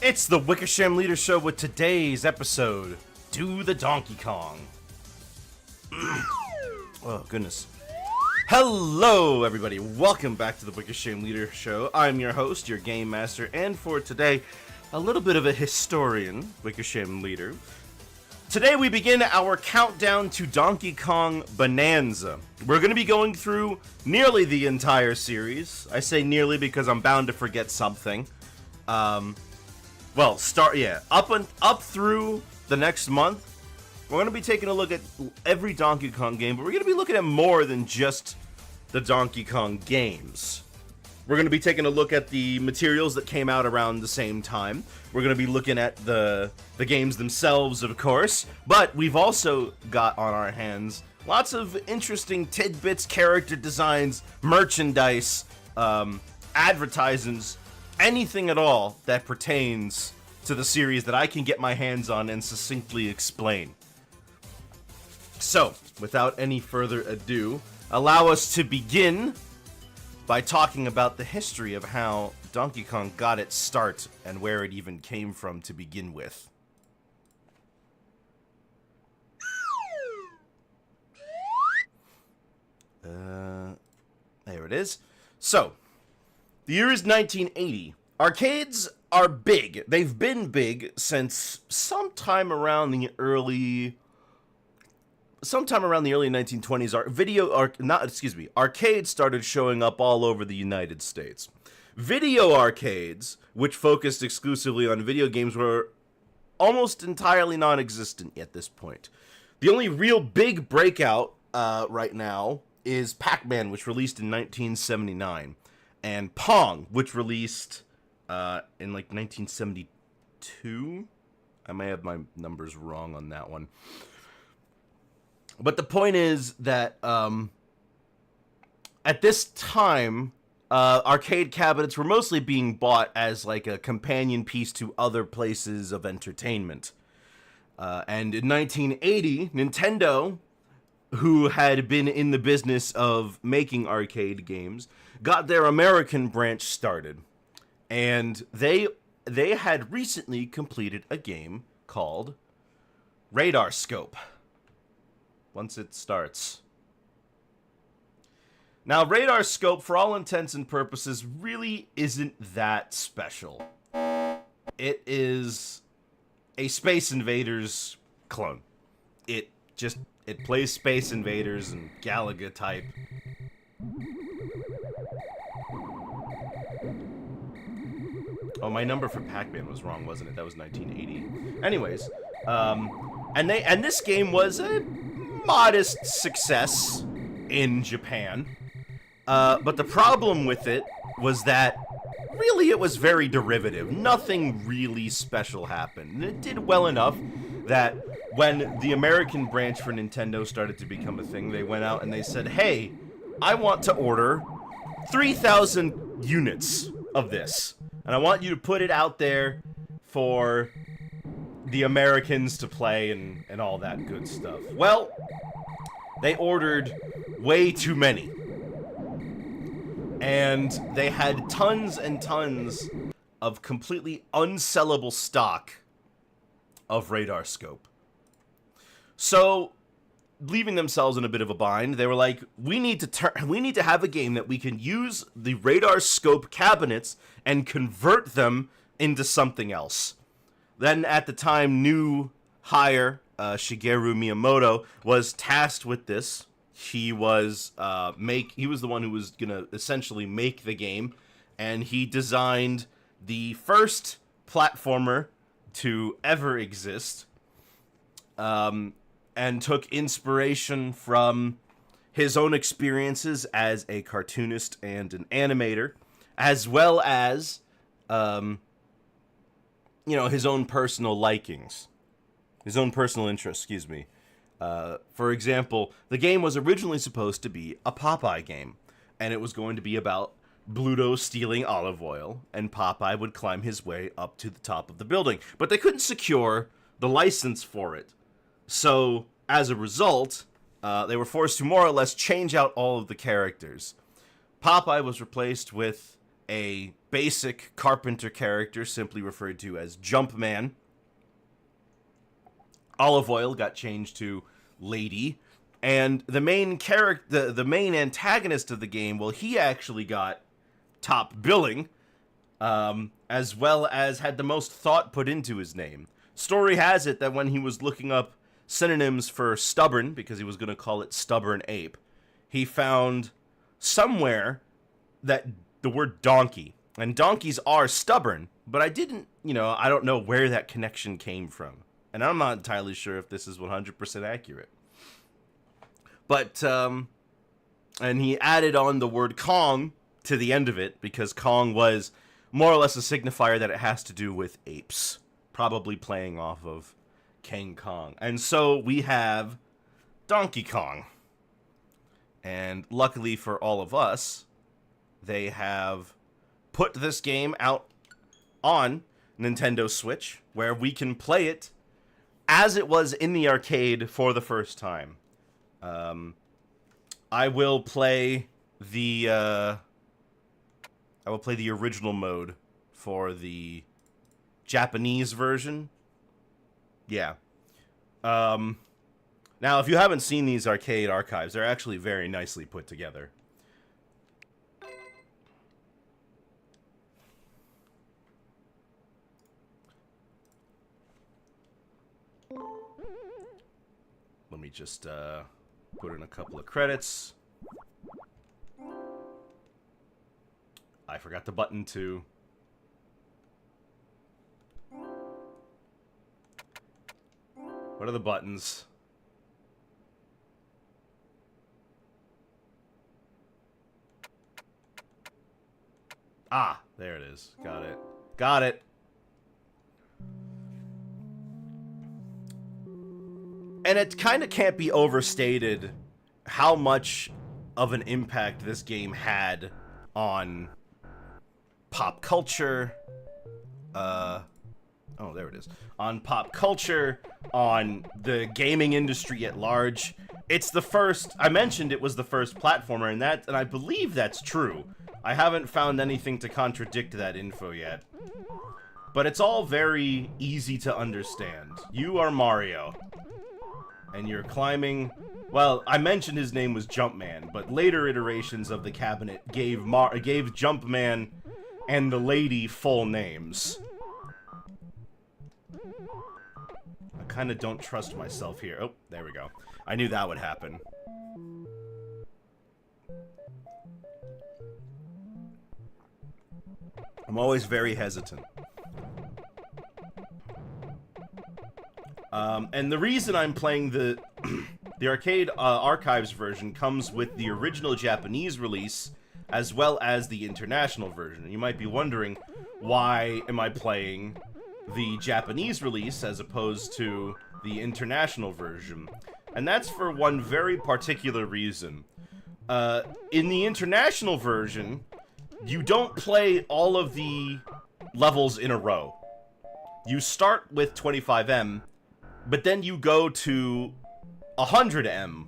It's the Wickersham Leader Show with today's episode, Do the Donkey Kong. Oh, goodness. Hello, everybody. Welcome back to the Wickersham Leader Show. I'm your host, your Game Master, and for today, a little bit of a historian, Wickersham Leader. Today we begin our countdown to Donkey Kong Bonanza. We're going to be going through nearly the entire series. I say nearly because I'm bound to forget something. Up through the next month, we're going to be taking a look at every Donkey Kong game, but we're going to be looking at more than just the Donkey Kong games. We're going to be taking a look at the materials that came out around the same time. We're going to be looking at the games themselves, of course, but we've also got on our hands lots of interesting tidbits, character designs, merchandise, advertisements, anything at all that pertains to the series that I can get my hands on and succinctly explain. So, without any further ado, allow us to begin by talking about the history of how Donkey Kong got its start and where it even came from to begin with. There it is. So, the year is 1980. Arcades are big. They've been big since sometime around the early 1920s. Arcades started showing up all over the United States. Video arcades, which focused exclusively on video games, were almost entirely non-existent at this point. The only real big breakout right now is Pac-Man, which released in 1979, and Pong, which released in like 1972. I may have my numbers wrong on that one. But the point is that at this time, arcade cabinets were mostly being bought as like a companion piece to other places of entertainment. And in 1980, Nintendo, who had been in the business of making arcade games, got their American branch started. And they had recently completed a game called Radar Scope. Once it starts. Now, Radar Scope, for all intents and purposes, really isn't that special. It is a Space Invaders clone. It plays Space Invaders and Galaga type. Oh, my number for Pac-Man was wrong, wasn't it? That was 1980. Anyways, and this game was a modest success in Japan. But the problem with it was that really it was very derivative. Nothing really special happened. And it did well enough that when the American branch for Nintendo started to become a thing, they went out and they said, hey, I want to order 3,000 units of this. And I want you to put it out there for the Americans to play and all that good stuff. Well, they ordered way too many. And they had tons and tons of completely unsellable stock of Radar Scope. So, leaving themselves in a bit of a bind, they were like, we need to have a game that we can use the Radar Scope cabinets and convert them into something else. Then, at the time, new hire Shigeru Miyamoto was tasked with this. He was the one who was gonna essentially make the game, and he designed the first platformer to ever exist, and took inspiration from his own experiences as a cartoonist and an animator, as well as his own personal likings, his own personal interests, for example, the game was originally supposed to be a Popeye game, and it was going to be about Bluto stealing olive oil, and Popeye would climb his way up to the top of the building. But they couldn't secure the license for it. So, as a result, they were forced to more or less change out all of the characters. Popeye was replaced with a basic Carpenter character, simply referred to as Jumpman. Olive Oil got changed to Lady. And the main character, the main antagonist of the game, well, he actually got top billing, as well as had the most thought put into his name. Story has it that when he was looking up synonyms for stubborn, because he was going to call it Stubborn Ape, he found somewhere that the word donkey. And donkeys are stubborn, but I don't know where that connection came from. And I'm not entirely sure if this is 100% accurate. But, and he added on the word Kong to the end of it, because Kong was more or less a signifier that it has to do with apes. Probably playing off of King Kong. And so we have Donkey Kong. And luckily for all of us, they have put this game out on Nintendo Switch, where we can play it as it was in the arcade for the first time. I will play the original mode for the Japanese version. Yeah. Now, if you haven't seen these arcade archives, they're actually very nicely put together. Let me just put in a couple of credits. I forgot the button to... What are the buttons? Ah, there it is. Got it. Got it. And it kind of can't be overstated how much of an impact this game had on pop culture. Oh, there it is. On pop culture, on the gaming industry at large. It's the first, I mentioned it was the first platformer, and I believe that's true. I haven't found anything to contradict that info yet. But it's all very easy to understand. You are Mario. And you're climbing... Well, I mentioned his name was Jumpman, but later iterations of the cabinet gave Jumpman and the lady full names. I kind of don't trust myself here. Oh, there we go. I knew that would happen. I'm always very hesitant. And the reason I'm playing the arcade archives version comes with the original Japanese release as well as the international version. And you might be wondering, why am I playing the Japanese release as opposed to the international version? And that's for one very particular reason. In the international version, you don't play all of the levels in a row. You start with 25M, but then you go to 100M,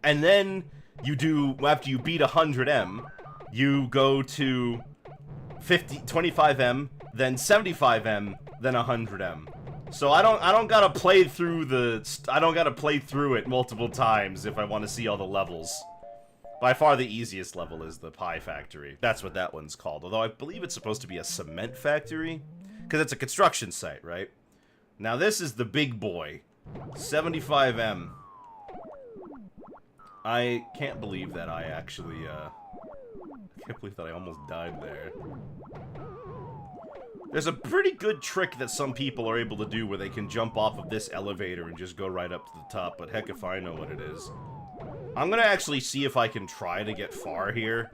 and then you do, after you beat 100M, you go to 25M, then 75M, then 100M. So I don't gotta play through it multiple times if I want to see all the levels. By far the easiest level is the Pie Factory. That's what that one's called. Although I believe it's supposed to be a cement factory, because it's a construction site, right? Now this is the big boy, 75M. I can't believe that I actually, I can't believe that I almost died there. There's a pretty good trick that some people are able to do where they can jump off of this elevator and just go right up to the top, but heck if I know what it is. I'm gonna actually see if I can try to get far here.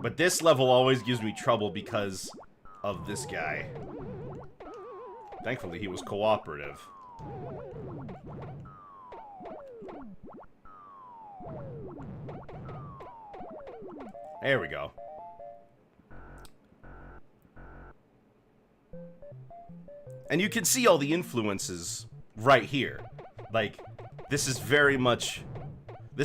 But this level always gives me trouble because of this guy. Thankfully, he was cooperative. There we go. And you can see all the influences right here. Like, this is very much a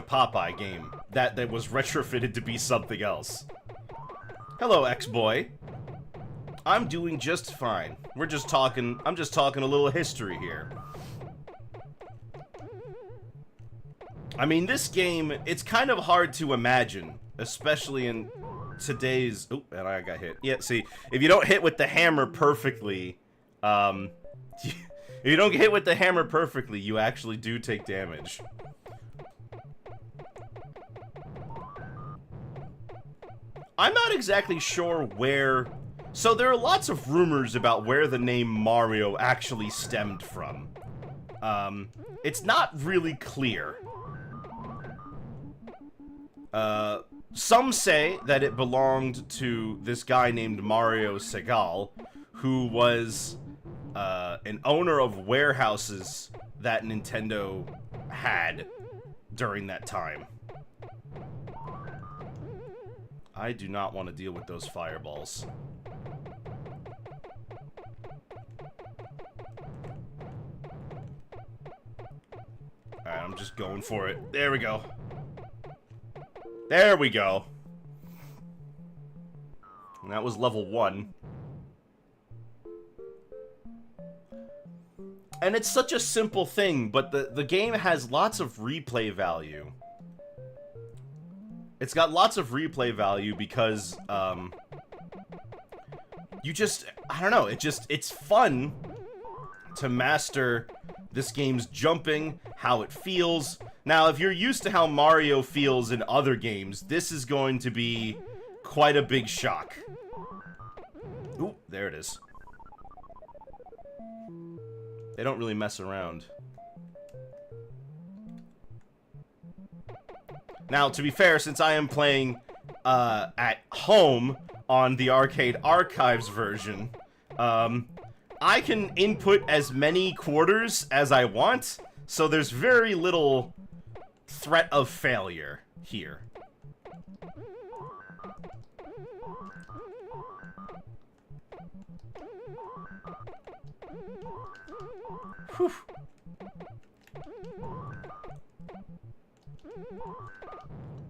Popeye game that was retrofitted to be something else. Hello, ex-boy. I'm doing just fine. I'm just talking a little history here. I mean, this game, it's kind of hard to imagine, especially in today's... Oh, and I got hit. Yeah, see, if you don't hit with the hammer perfectly, if you don't hit with the hammer perfectly, you actually do take damage. I'm not exactly sure where... So there are lots of rumors about where the name Mario actually stemmed from. It's not really clear. Some say that it belonged to this guy named Mario Segal, who was an owner of warehouses that Nintendo had during that time. I do not want to deal with those fireballs. Alright, I'm just going for it. There we go. There we go. And that was level 1. And it's such a simple thing, but the game has lots of replay value. It's got lots of replay value because, you just, I don't know, it's fun to master this game's jumping, how it feels. Now, if you're used to how Mario feels in other games, this is going to be quite a big shock. Ooh, there it is. They don't really mess around. Now, to be fair, since I am playing at home on the Arcade Archives version, I can input as many quarters as I want, so there's very little threat of failure here. Whew.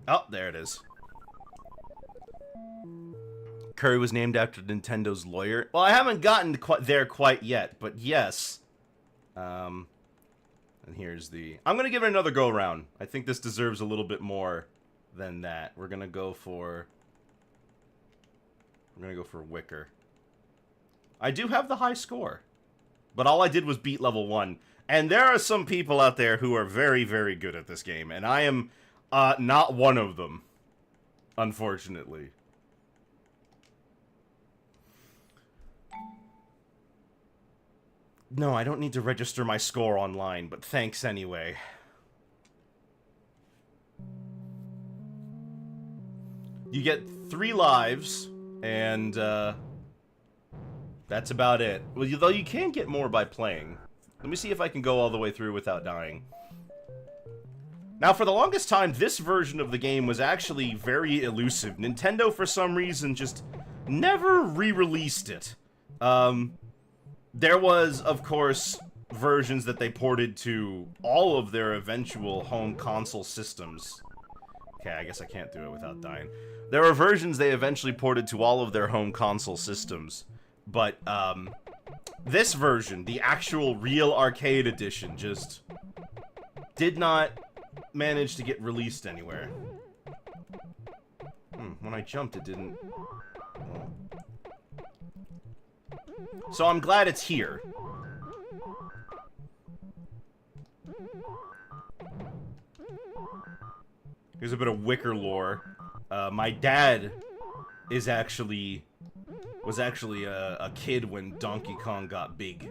Oh, there it is. Curry was named after Nintendo's lawyer. Well, I haven't gotten there quite yet, but yes. And here's the... I'm gonna give it another go-around. I think this deserves a little bit more than that. We're gonna go for Wicker. I do have the high score, but all I did was beat level 1. And there are some people out there who are very, very good at this game, and I am not one of them, unfortunately. No, I don't need to register my score online, but thanks anyway. You get 3 lives, and that's about it. Well, though you can get more by playing. Let me see if I can go all the way through without dying. Now, for the longest time, this version of the game was actually very elusive. Nintendo, for some reason, just never re-released it. There was, of course, versions that they ported to all of their eventual home console systems. Okay, I guess I can't do it without dying. There were versions they eventually ported to all of their home console systems. But, this version, the actual real arcade edition, just did not manage to get released anywhere. When I jumped, it didn't... Well. So I'm glad it's here. Here's a bit of Wicker lore. My dad was actually a kid when Donkey Kong got big.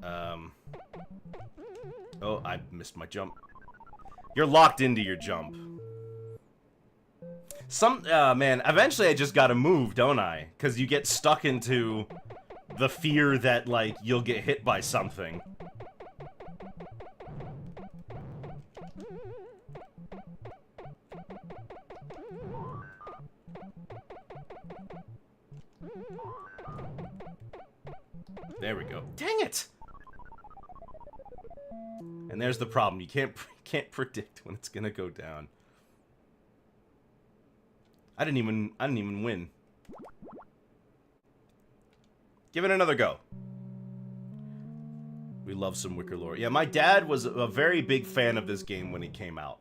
Oh, I missed my jump. You're locked into your jump. Man, eventually I just gotta move, don't I? Because you get stuck into the fear that, like, you'll get hit by something. There we go. Dang it! And there's the problem. You can't predict when it's gonna go down. I didn't even win. Give it another go. We love some Wicker lore. Yeah, my dad was a very big fan of this game when it came out.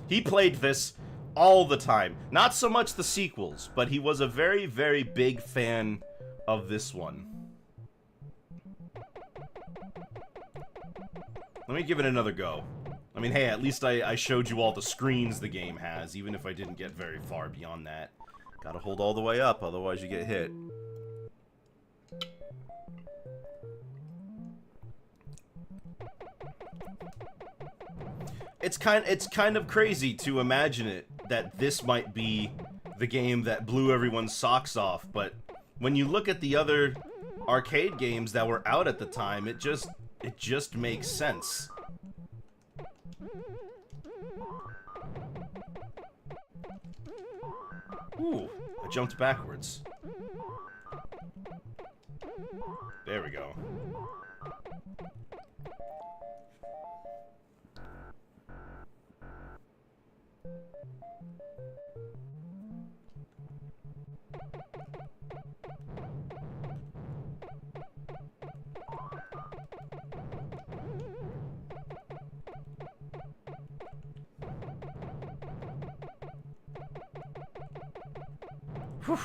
He played this all the time. Not so much the sequels, but he was a very, very big fan of this one. Let me give it another go. I mean, hey, at least I showed you all the screens the game has, even if I didn't get very far beyond that. Gotta hold all the way up, otherwise you get hit. It's kind of crazy to imagine it, that this might be the game that blew everyone's socks off, but when you look at the other arcade games that were out at the time, it just makes sense. Ooh, I jumped backwards. There we go. Whew.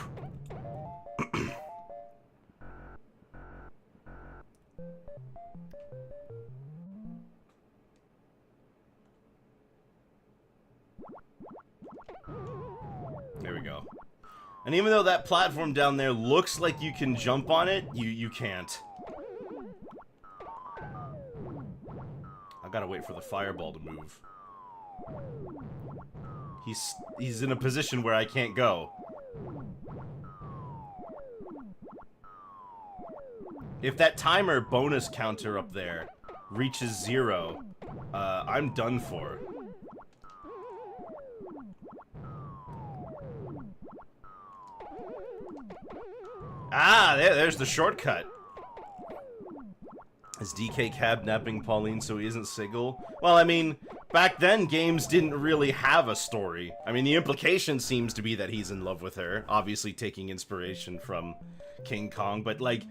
There we go. And even though that platform down there looks like you can jump on it, you can't. I gotta wait for the fireball to move. He's in a position where I can't go. If that timer bonus counter up there reaches 0, I'm done for. Ah, there's the shortcut. Is DK kidnapping Pauline so he isn't single? Well, I mean, back then games didn't really have a story. I mean, the implication seems to be that he's in love with her, obviously taking inspiration from King Kong, but like,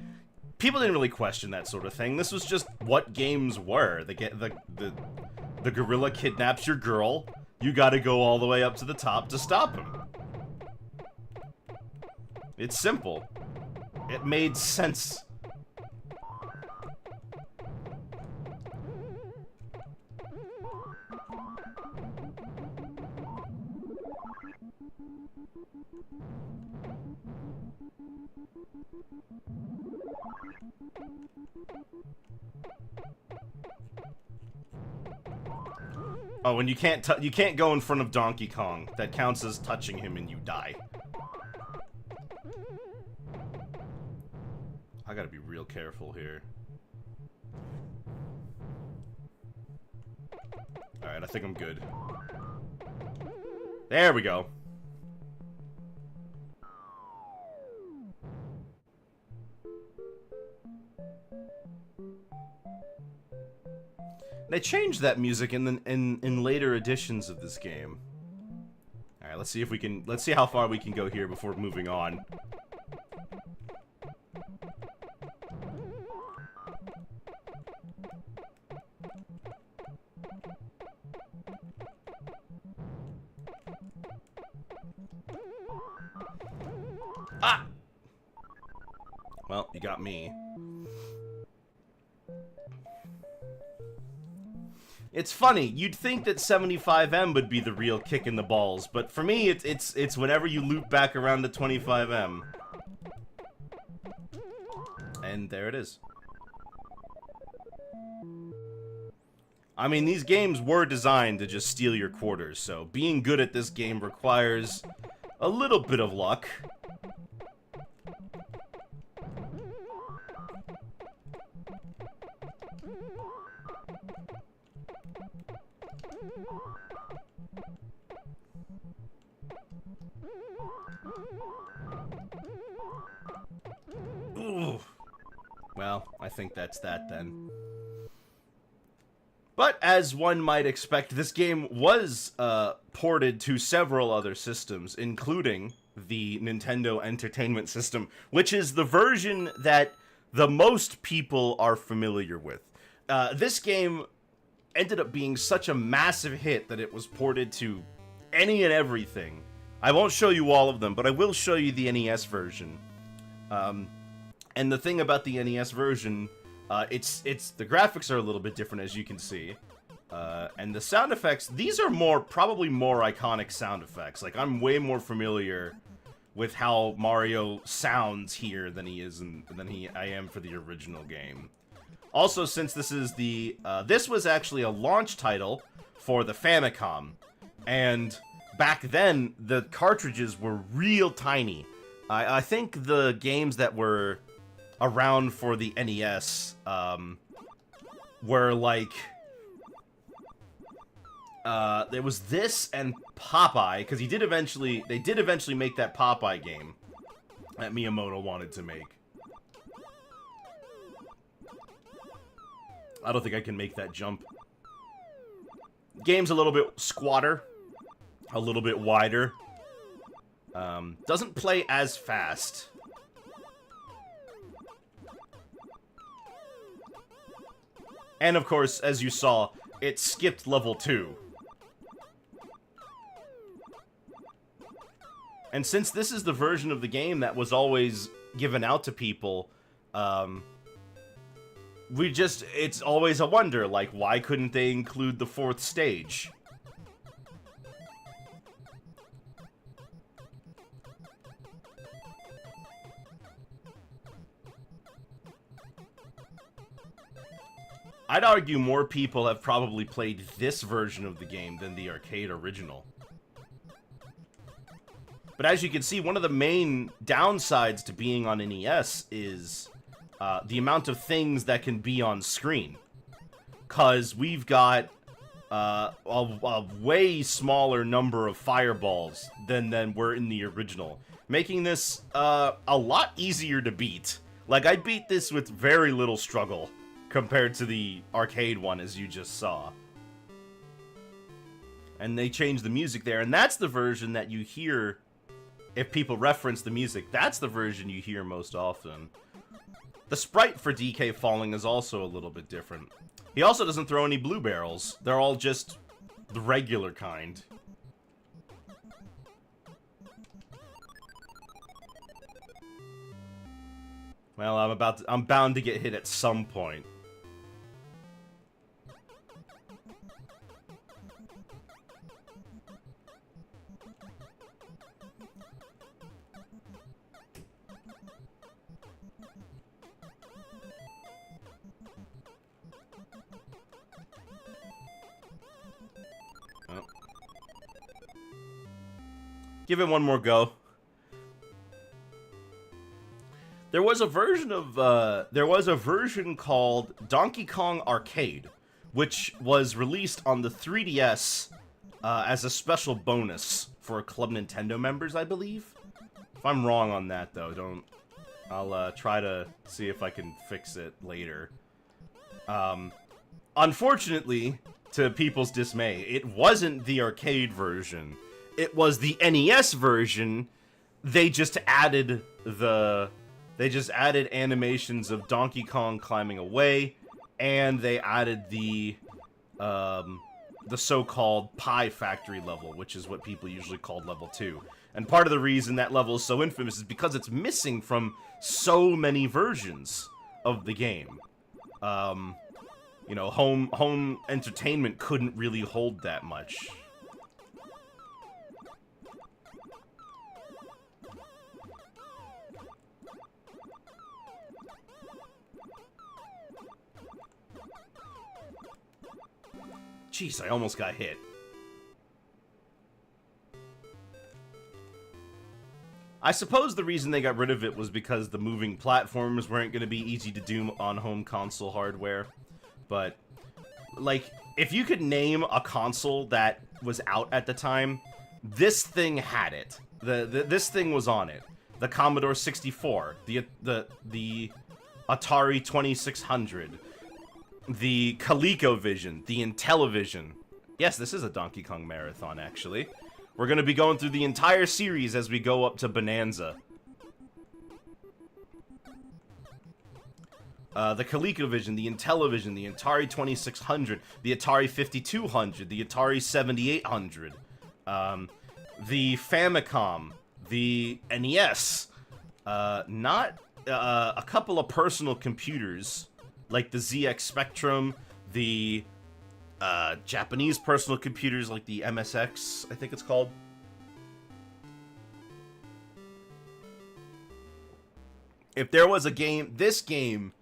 people didn't really question that sort of thing. This was just what games were. The gorilla kidnaps your girl. You gotta go all the way up to the top to stop him. It's simple. It made sense. Oh, and you can't go in front of Donkey Kong. That counts as touching him and you die. I gotta be real careful here. Alright, I think I'm good. There we go. They changed that music in later editions of this game. All right, let's see how far we can go here before moving on. Ah! Well, you got me. It's funny, you'd think that 75M would be the real kick in the balls, but for me, it's whenever you loop back around to 25M. And there it is. I mean, these games were designed to just steal your quarters, so being good at this game requires a little bit of luck. Ooh. Well, I think that's that then. But as one might expect, this game was ported to several other systems, including the Nintendo Entertainment System, which is the version that the most people are familiar with. This game ended up being such a massive hit that it was ported to any and everything. I won't show you all of them, but I will show you the NES version. And the thing about the NES version, it's the graphics are a little bit different, as you can see. And the sound effects, these are probably more iconic sound effects. Like, I'm way more familiar with how Mario sounds here than I am for the original game. Also, since this is this was actually a launch title for the Famicom, and back then the cartridges were real tiny. I think the games that were around for the NES were like there was this and Popeye, because they did eventually make that Popeye game that Miyamoto wanted to make. I don't think I can make that jump. Game's a little bit squatter, a little bit wider. Doesn't play as fast. And of course, as you saw, it skipped level 2. And since this is the version of the game that was always given out to people, it's always a wonder, like, why couldn't they include the 4th stage? I'd argue more people have probably played this version of the game than the arcade original. But as you can see, one of the main downsides to being on NES is the amount of things that can be on screen. Because we've got a way smaller number of fireballs than were in the original, making this a lot easier to beat. Like, I beat this with very little struggle compared to the arcade one, as you just saw. And they changed the music there, and that's the version that you hear if people reference the music. That's the version you hear most often. The sprite for DK falling is also a little bit different. He also doesn't throw any blue barrels. They're all just the regular kind. Well, I'm bound to get hit at some point. Give it one more go. There was a version called Donkey Kong Arcade, which was released on the 3DS as a special bonus for Club Nintendo members, I believe. If I'm wrong on that, though, I'll try to see if I can fix it later. Unfortunately, to people's dismay, it wasn't the arcade version. It was the NES version. They just added animations of Donkey Kong climbing away, and they added the so-called Pie Factory level, which is what people usually called level 2. And part of the reason that level is so infamous is because it's missing from so many versions of the game. You know, home entertainment couldn't really hold that much. Jeez, I almost got hit. I suppose the reason they got rid of it was because the moving platforms weren't going to be easy to do on home console hardware. But, like, if you could name a console that was out at the time, this thing had it. This thing was on it. The Commodore 64, the Atari 2600, the ColecoVision, the Intellivision. Yes, this is a Donkey Kong marathon, actually. We're going to be going through the entire series as we go up to Bonanza. The ColecoVision, the Intellivision, the Atari 2600, the Atari 5200, the Atari 7800, the Famicom, the NES, a couple of personal computers, like the ZX Spectrum, the Japanese personal computers like the MSX, I think it's called. If there was a game, this game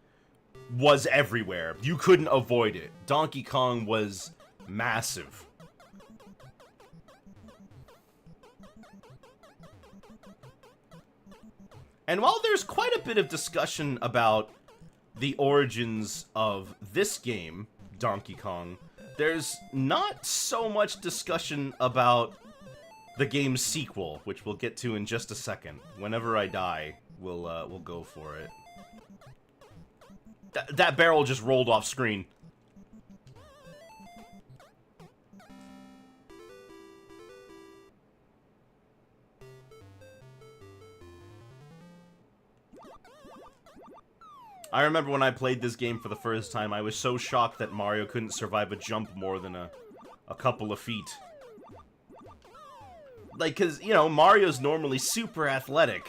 was everywhere. You couldn't avoid it. Donkey Kong was massive. And while there's quite a bit of discussion about the origins of this game, Donkey Kong, there's not so much discussion about the game's sequel, which we'll get to in just a second. Whenever I die, we'll go for it. That barrel just rolled off screen. I remember when I played this game for the first time, I was so shocked that Mario couldn't survive a jump more than a couple of feet. Like, cause, you know, Mario's normally super athletic.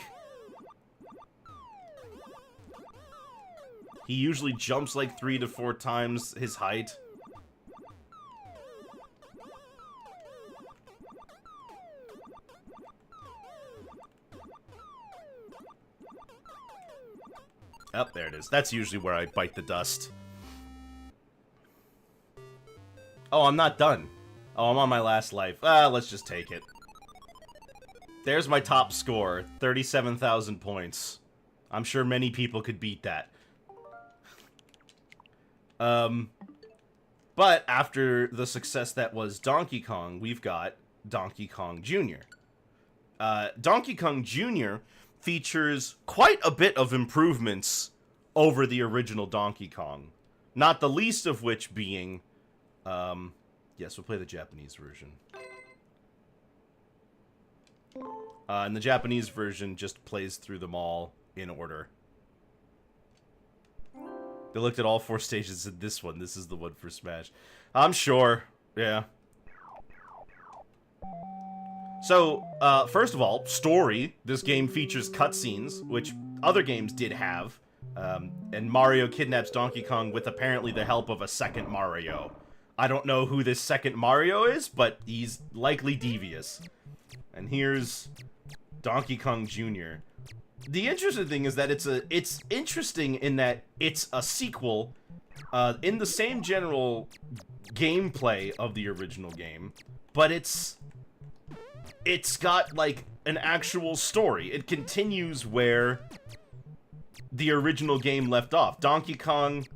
He usually jumps like 3 to 4 times his height. Oh, there it is. That's usually where I bite the dust. Oh, I'm not done. Oh, I'm on my last life. Let's just take it. There's my top score. 37,000 points. I'm sure many people could beat that. But after the success that was Donkey Kong, we've got Donkey Kong Jr. Donkey Kong Jr. features quite a bit of improvements over the original Donkey Kong. Not the least of which being, yes, we'll play the Japanese version. And the Japanese version just plays through them all in order. They looked at all 4 stages and this one. This is the one for Smash. I'm sure. Yeah. So, first of all, story. This game features cutscenes, which other games did have. And Mario kidnaps Donkey Kong with apparently the help of a second Mario. I don't know who this second Mario is, but he's likely devious. And here's Donkey Kong Jr. The interesting thing is that it's interesting in that it's a sequel in the same general gameplay of the original game, but it's got like an actual story. It continues where the original game left off. Donkey Kong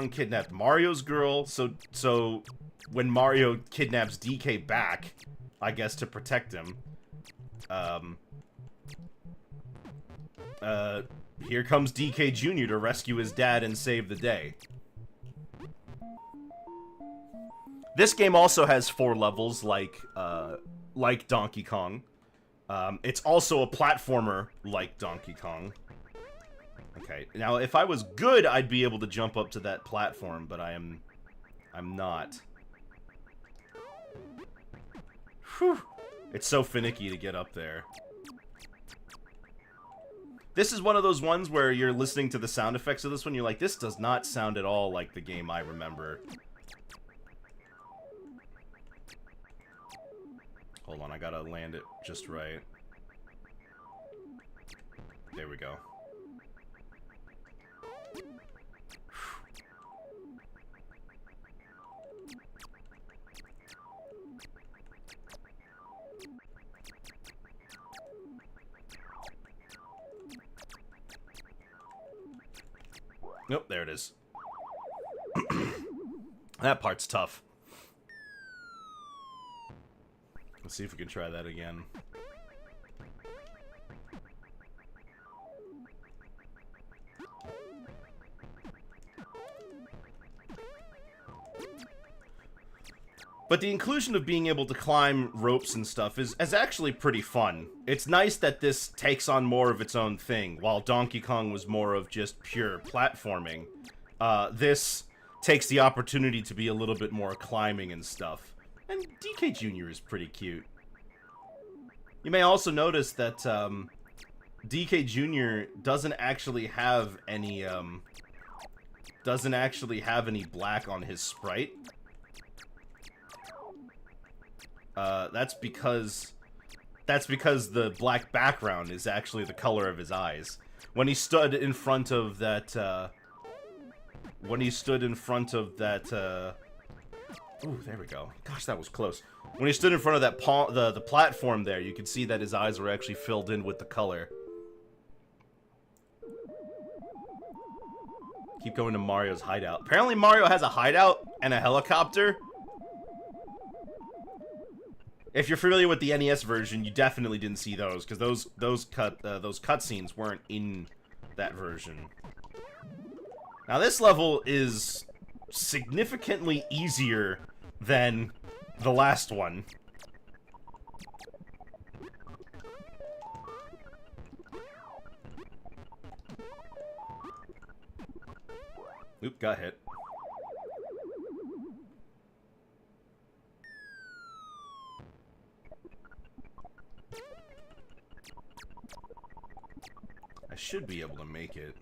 kidnapped Mario's girl, so when Mario kidnaps DK back, I guess to protect him, here comes DK Jr. to rescue his dad and save the day. This game also has 4 levels, like Donkey Kong. It's also a platformer like Donkey Kong. Okay, now if I was good, I'd be able to jump up to that platform, but I'm not. Whew. It's so finicky to get up there. This is one of those ones where you're listening to the sound effects of this one, you're like, this does not sound at all like the game I remember. Hold on, I gotta land it just right. There we go. Nope, there it is. That part's tough. Let's see if we can try that again. But the inclusion of being able to climb ropes and stuff is actually pretty fun. It's nice that this takes on more of its own thing, while Donkey Kong was more of just pure platforming. This takes the opportunity to be a little bit more climbing and stuff. And DK Jr. is pretty cute. You may also notice that DK Jr. doesn't actually have any black on his sprite. That's because the black background is actually the color of his eyes. When he stood in front of that, ooh, there we go. Gosh, that was close. When he stood in front of that the platform there, you could see that his eyes were actually filled in with the color. Keep going to Mario's hideout. Apparently Mario has a hideout and a helicopter. If you're familiar with the NES version, you definitely didn't see those, because those cutscenes weren't in that version. Now this level is significantly easier than the last one. Oop, got hit. I should be able to make it.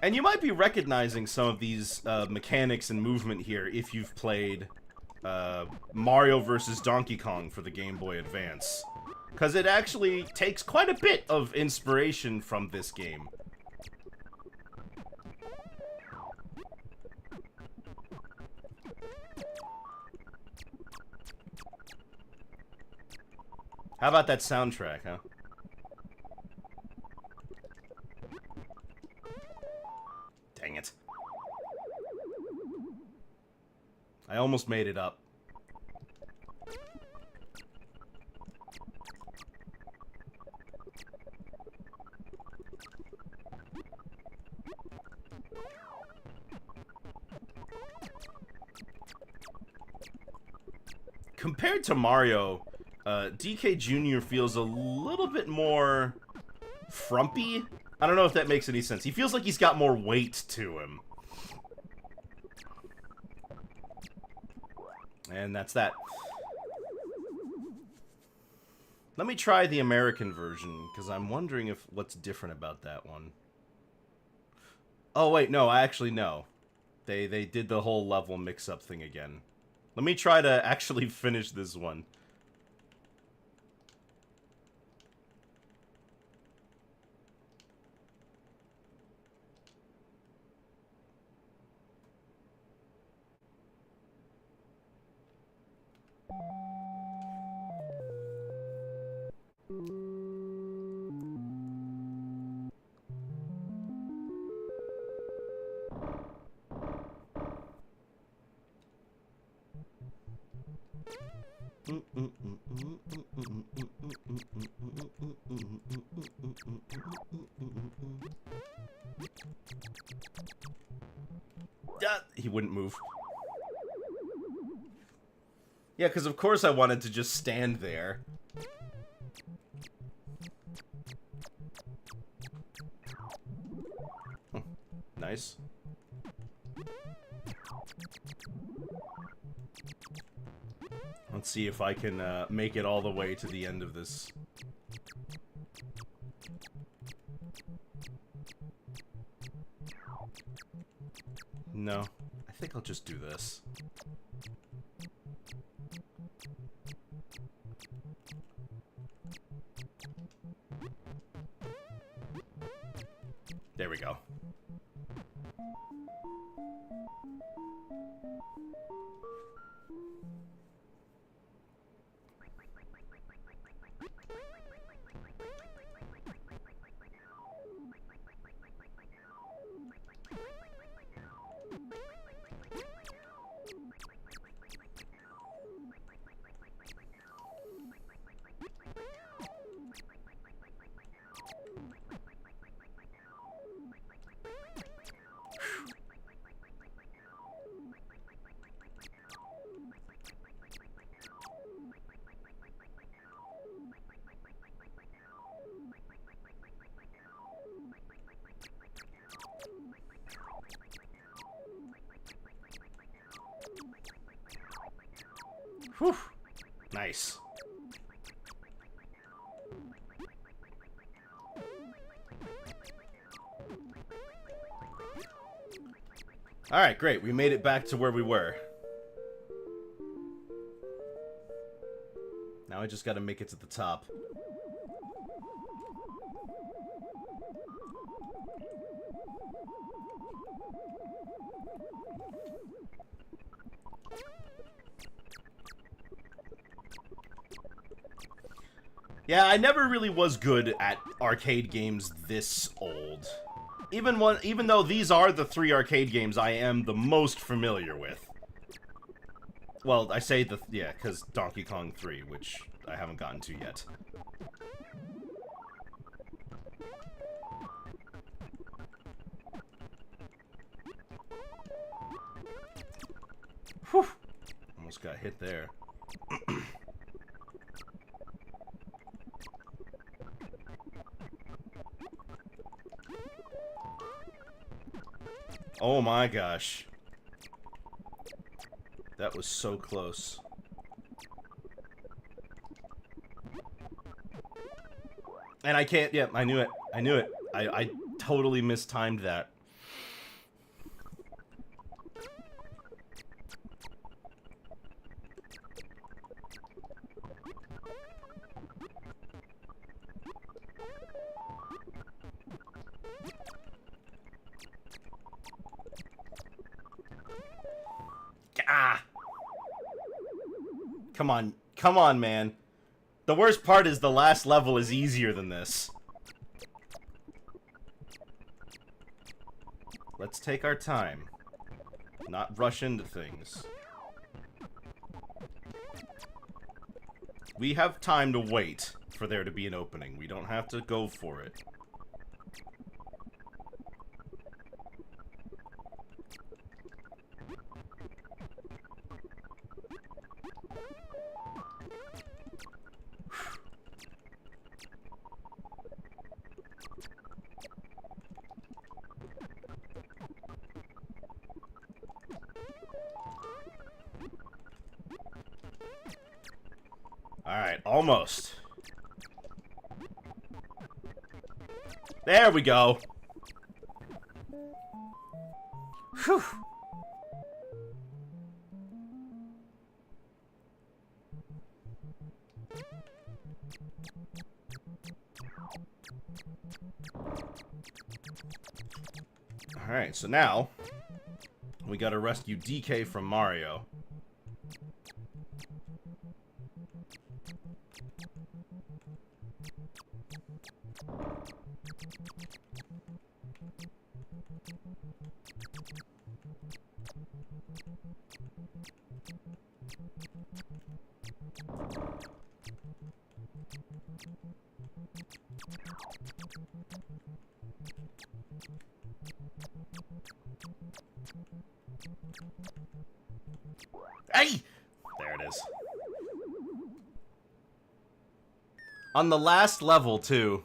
And you might be recognizing some of these mechanics and movement here if you've played Mario vs. Donkey Kong for the Game Boy Advance. Because it actually takes quite a bit of inspiration from this game. How about that soundtrack, huh? Dang it. I almost made it up. Compared to Mario, DK Jr. feels a little bit more frumpy. I don't know if that makes any sense. He feels like he's got more weight to him. And that's that. Let me try the American version, because I'm wondering if what's different about that one. Oh, wait, no, I actually know. They did the whole level mix-up thing again. Let me try to actually finish this one. He wouldn't move. Yeah, because of course I wanted to just stand there. Nice. Let's see if I can make it all the way to the end of this. No, I think I'll just do this. There we go. Whew. Nice. Alright, great. We made it back to where we were. Now I just gotta make it to the top. Yeah, I never really was good at arcade games this old. Even though these are the 3 arcade games I am the most familiar with. Well, I say yeah, because Donkey Kong 3, which I haven't gotten to yet. Whew! Almost got hit there. Oh my gosh. That was so close. And I can't, yeah, I knew it. I knew it. I totally mistimed that. Ah! Come on, man. The worst part is the last level is easier than this. Let's take our time. Not rush into things. We have time to wait for there to be an opening. We don't have to go for it. Alright, almost. There we go. Whew. Alright, so now we gotta rescue DK from Mario. Hey! There it is. On the last level, too.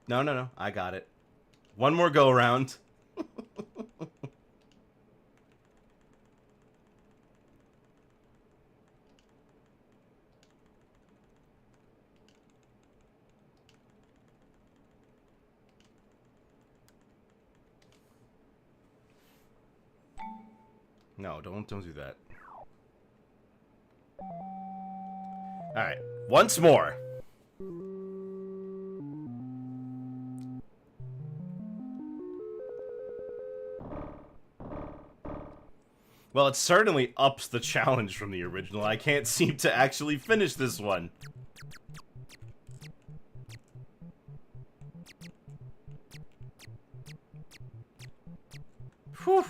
No. I got it. One more go-around. No, don't do that. Alright, once more. Well, it certainly ups the challenge from the original. I can't seem to actually finish this one. Whew.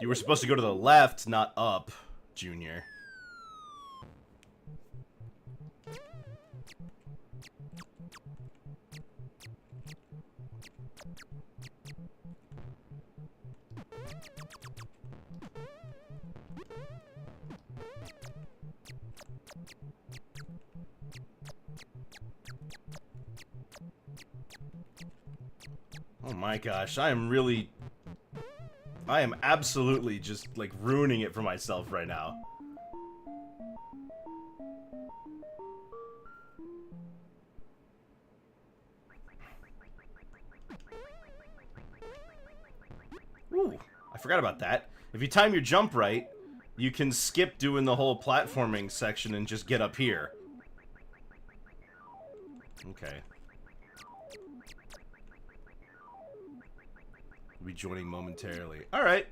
You were supposed to go to the left, not up, Junior. Oh my gosh, I am absolutely just, like, ruining it for myself right now. Ooh, I forgot about that. If you time your jump right, you can skip doing the whole platforming section and just get up here. Okay. Rejoining momentarily. Alright.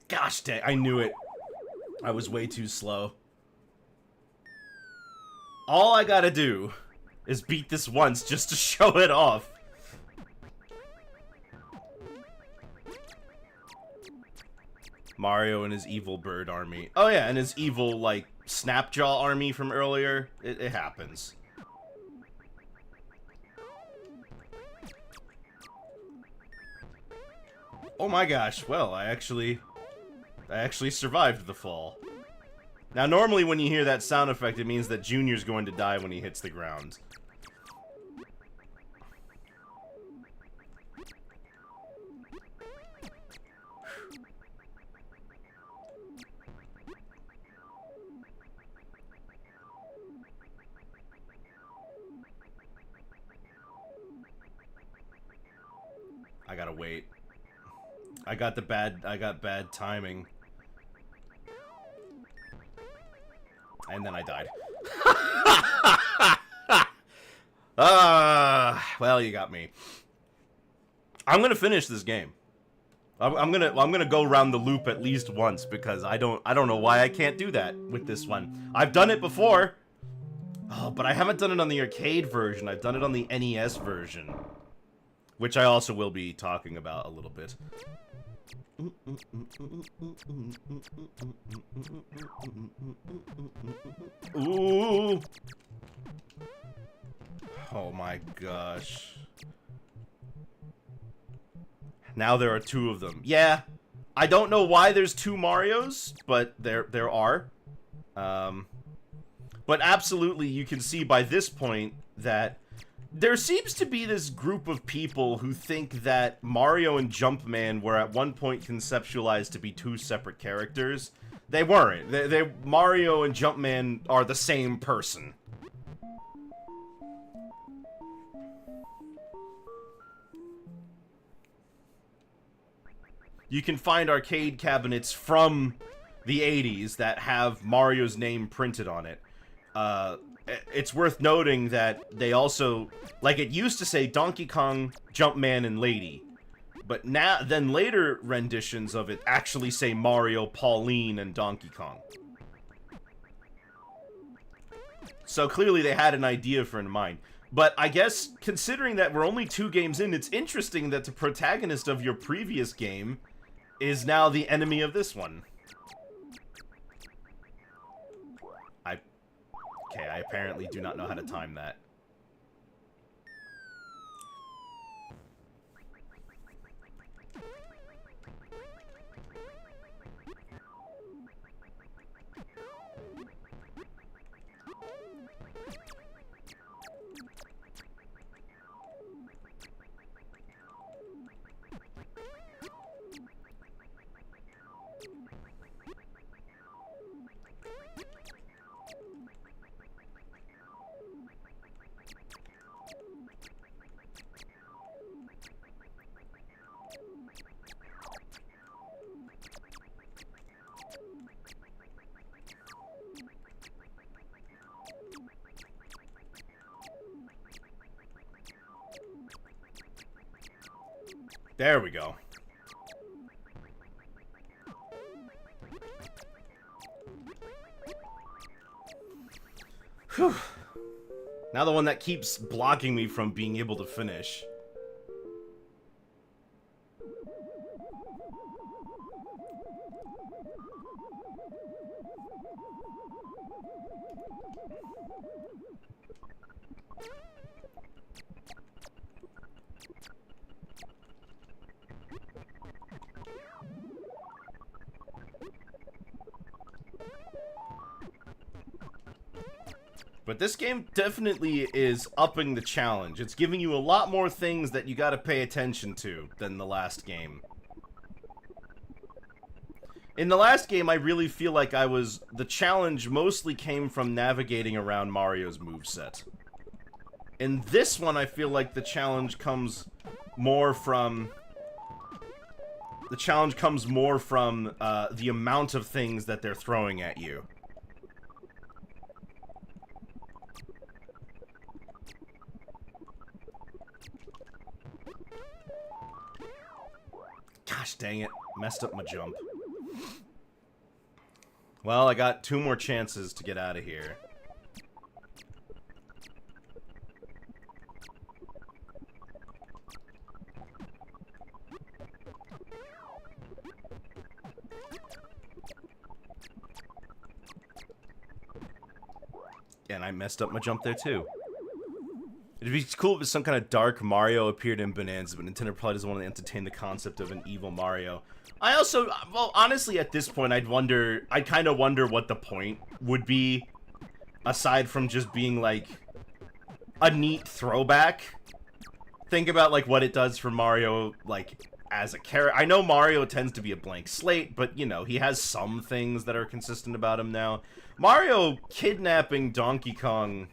Gosh dang, I knew it. I was way too slow. All I gotta do is beat this once just to show it off. Mario and his evil bird army. Oh yeah, and his evil, like, Snapjaw army from earlier. It happens. Oh my gosh, well, I actually survived the fall. Now, normally when you hear that sound effect, it means that Junior's going to die when he hits the ground. I gotta wait. I got bad timing. And then I died. Well, you got me. I'm gonna finish this game. I'm gonna go around the loop at least once because I don't know why I can't do that with this one. I've done it before. Oh, but I haven't done it on the arcade version. I've done it on the NES version, which I also will be talking about a little bit. Ooh. Oh my gosh. Now there are two of them. Yeah. I don't know why there's two Marios, but there are. But absolutely you can see by this point that there seems to be this group of people who think that Mario and Jumpman were at one point conceptualized to be two separate characters. They weren't. Mario and Jumpman are the same person. You can find arcade cabinets from the 80s that have Mario's name printed on it. It's worth noting that they also, like, it used to say Donkey Kong, Jumpman, and Lady, but then later renditions of it actually say Mario, Pauline, and Donkey Kong. So clearly they had an idea for in mind. But I guess, considering that we're only 2 games in, it's interesting that the protagonist of your previous game is now the enemy of this one. Okay, I apparently do not know how to time that. There we go. Whew. Now the one that keeps blocking me from being able to finish. But this game definitely is upping the challenge. It's giving you a lot more things that you gotta pay attention to than the last game. In the last game, I really feel like the challenge mostly came from navigating around Mario's moveset. In this one, I feel like the challenge comes more from... the amount of things that they're throwing at you. Gosh dang it. Messed up my jump. Well, I got 2 more chances to get out of here. And I messed up my jump there too. It'd be cool if some kind of dark Mario appeared in Bonanza, but Nintendo probably doesn't want to entertain the concept of an evil Mario. I also, well, honestly, at this point, I'd kind of wonder what the point would be, aside from just being, like, a neat throwback. Think about, like, what it does for Mario, like, as a character. I know Mario tends to be a blank slate, but, you know, he has some things that are consistent about him now. Mario kidnapping Donkey Kong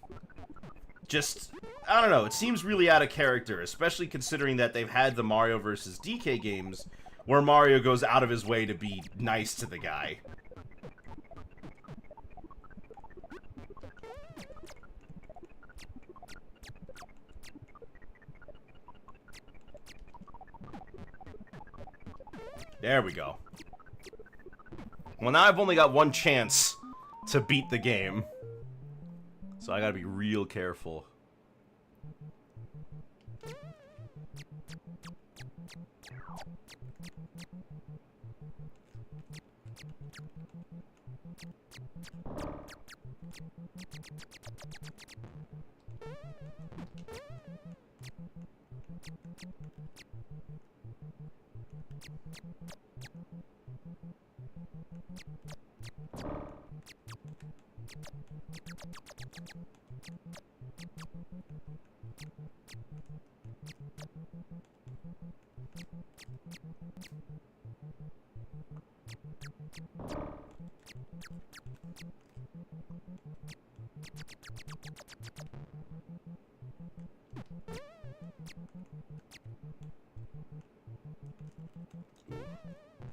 just... I don't know, it seems really out of character, especially considering that they've had the Mario vs. DK games, where Mario goes out of his way to be nice to the guy. There we go. Well, now I've only got 1 chance to beat the game, so I gotta be real careful.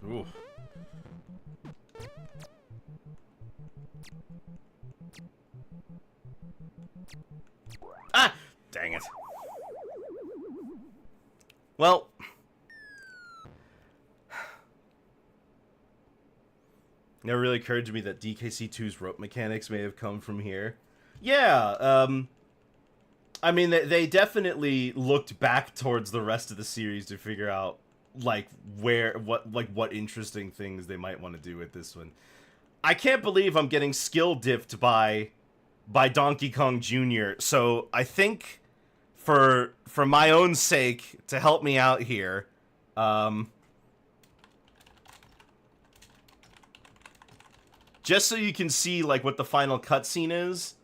Ooh. Ah! Dang it. Well... never really occurred to me that DKC2's rope mechanics may have come from here. Yeah, I mean, they definitely looked back towards the rest of the series to figure out, like, what interesting things they might want to do with this one. I can't believe I'm getting skill diffed by Donkey Kong Jr., so I think, for my own sake, to help me out here, just so you can see, like, what the final cutscene is,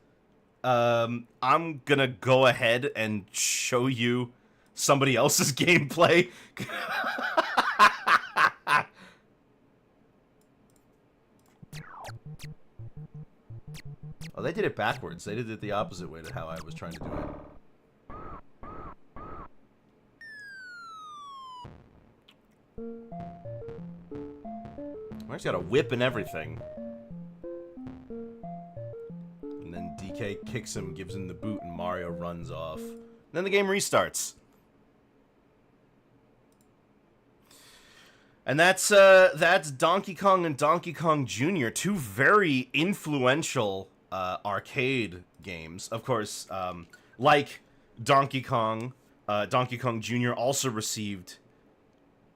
I'm gonna go ahead and show you somebody else's gameplay. Oh, they did it backwards. They did it the opposite way to how I was trying to do it. I just got a whip and everything. And then DK kicks him, gives him the boot, and Mario runs off. And then the game restarts. And that's Donkey Kong and Donkey Kong Jr., 2 very influential arcade games. Of course, like Donkey Kong Jr. also received...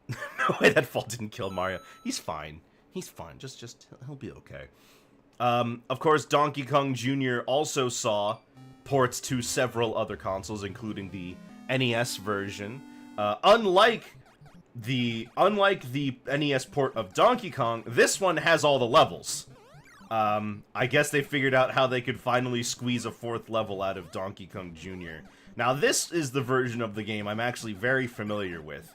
No way, that fall didn't kill Mario. He's fine. He's fine. Just he'll be okay. Of course, Donkey Kong Jr. also saw ports to several other consoles, including the NES version. Unlike the NES port of Donkey Kong, this one has all the levels. I guess they figured out how they could finally squeeze a 4th level out of Donkey Kong Jr. Now, this is the version of the game I'm actually very familiar with.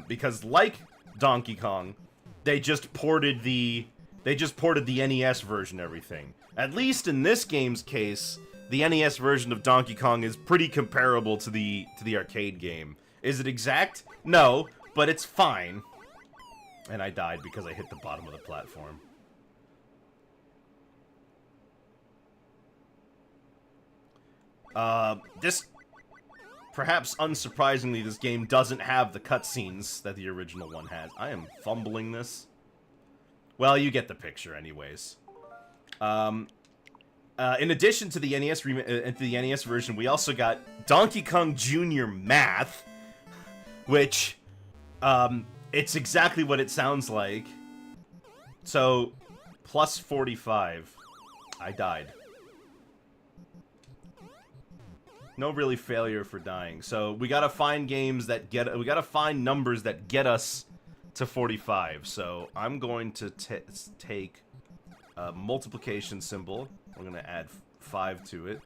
Because like Donkey Kong, they just ported the NES version of everything. At least in this game's case, the NES version of Donkey Kong is pretty comparable to the arcade game. Is it exact? No, but it's fine. And I died because I hit the bottom of the platform. Perhaps unsurprisingly, this game doesn't have the cutscenes that the original one has. I am fumbling this. Well, you get the picture anyways. In addition to the NES version, we also got Donkey Kong Jr. Math, which, it's exactly what it sounds like. So, plus 45. I died. No really failure for dying. So we gotta find games that we gotta find numbers that get us to 45. So I'm going to take a multiplication symbol. We're gonna add 5 to it.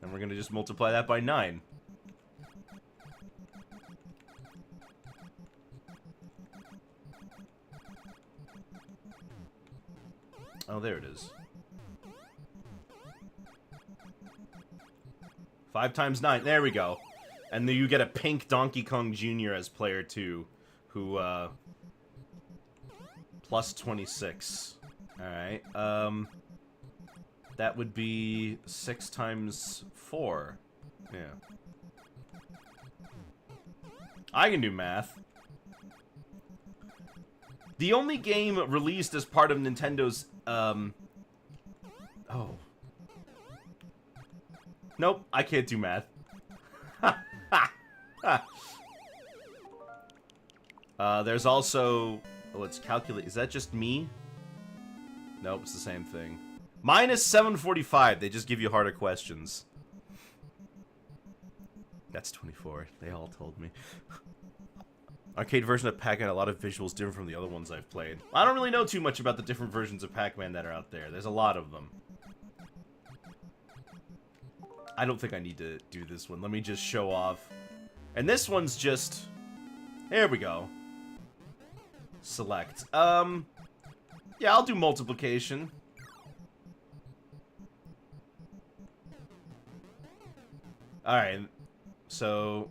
And we're gonna just multiply that by 9. Oh, there it is. 5 times 9. There we go. And then you get a pink Donkey Kong Jr. as player 2, who, plus 26. Alright, that would be 6 times 4. Yeah. I can do math. The only game released as part of Nintendo's, oh. Nope, I can't do math. There's also... let's calculate. Is that just me? Nope, it's the same thing. Minus 745. They just give you harder questions. That's 24. They all told me. Arcade version of Pac-Man, a lot of visuals different from the other ones I've played. I don't really know too much about the different versions of Pac-Man that are out there. There's a lot of them. I don't think I need to do this one. Let me just show off. And this one's just... There we go. Select. Yeah, I'll do multiplication. Alright. So...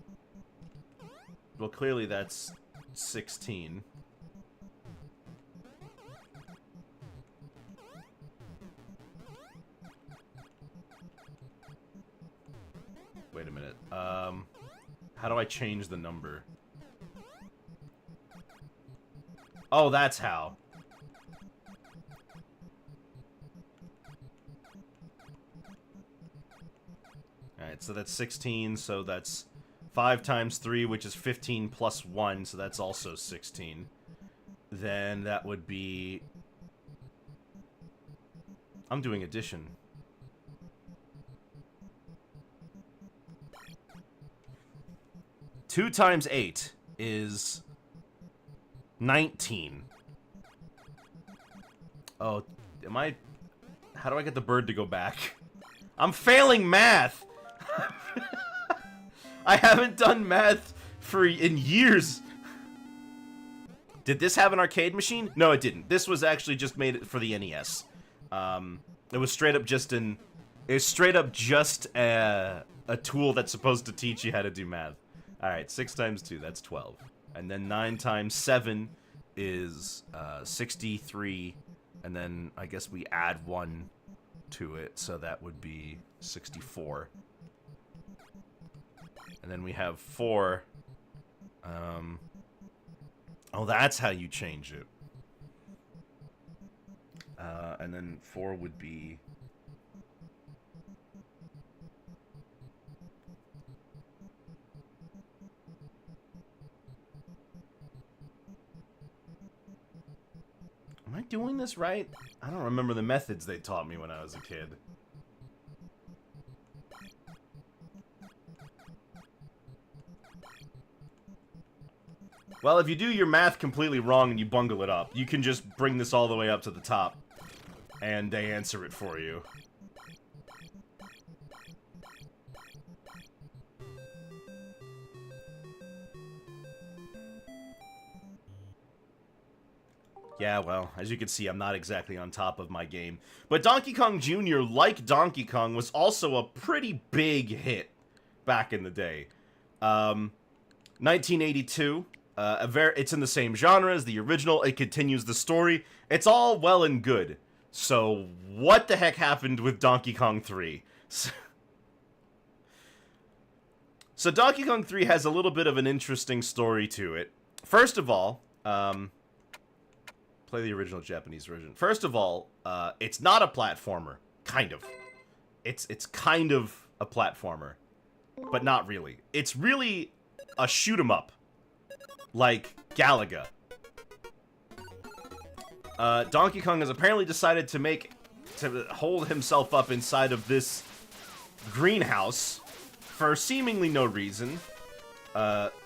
Well, clearly that's 16. Wait a minute. How do I change the number? Oh, that's how. Alright, so that's 16, so that's 5 times 3, which is 15 plus 1, so that's also 16. Then that would be... I'm doing addition. Two times 8 is 19. Oh, am I... How do I get the bird to go back? I'm failing math! I haven't done math in years. Did this have an arcade machine? No, it didn't. This was actually just made for the NES. It was straight up just an... It's straight up just a tool that's supposed to teach you how to do math. Alright, 6 times 2, that's 12. And then 9 times 7 is 63. And then I guess we add 1 to it, so that would be 64. And then we have 4. Oh, that's how you change it. And then 4 would be... Am I doing this right? I don't remember the methods they taught me when I was a kid. Well, if you do your math completely wrong and you bungle it up, you can just bring this all the way up to the top, and they answer it for you. Yeah, well, as you can see, I'm not exactly on top of my game. But Donkey Kong Jr., like Donkey Kong, was also a pretty big hit back in the day. 1982, it's in the same genre as the original. It continues the story. It's all well and good. So, what the heck happened with Donkey Kong 3? So, Donkey Kong 3 has a little bit of an interesting story to it. First of all, play the original Japanese version. First of all, it's not a platformer. Kind of. It's kind of a platformer. But not really. It's really a shoot-'em-up. Like Galaga. Donkey Kong has apparently decided to hold himself up inside of this greenhouse for seemingly no reason.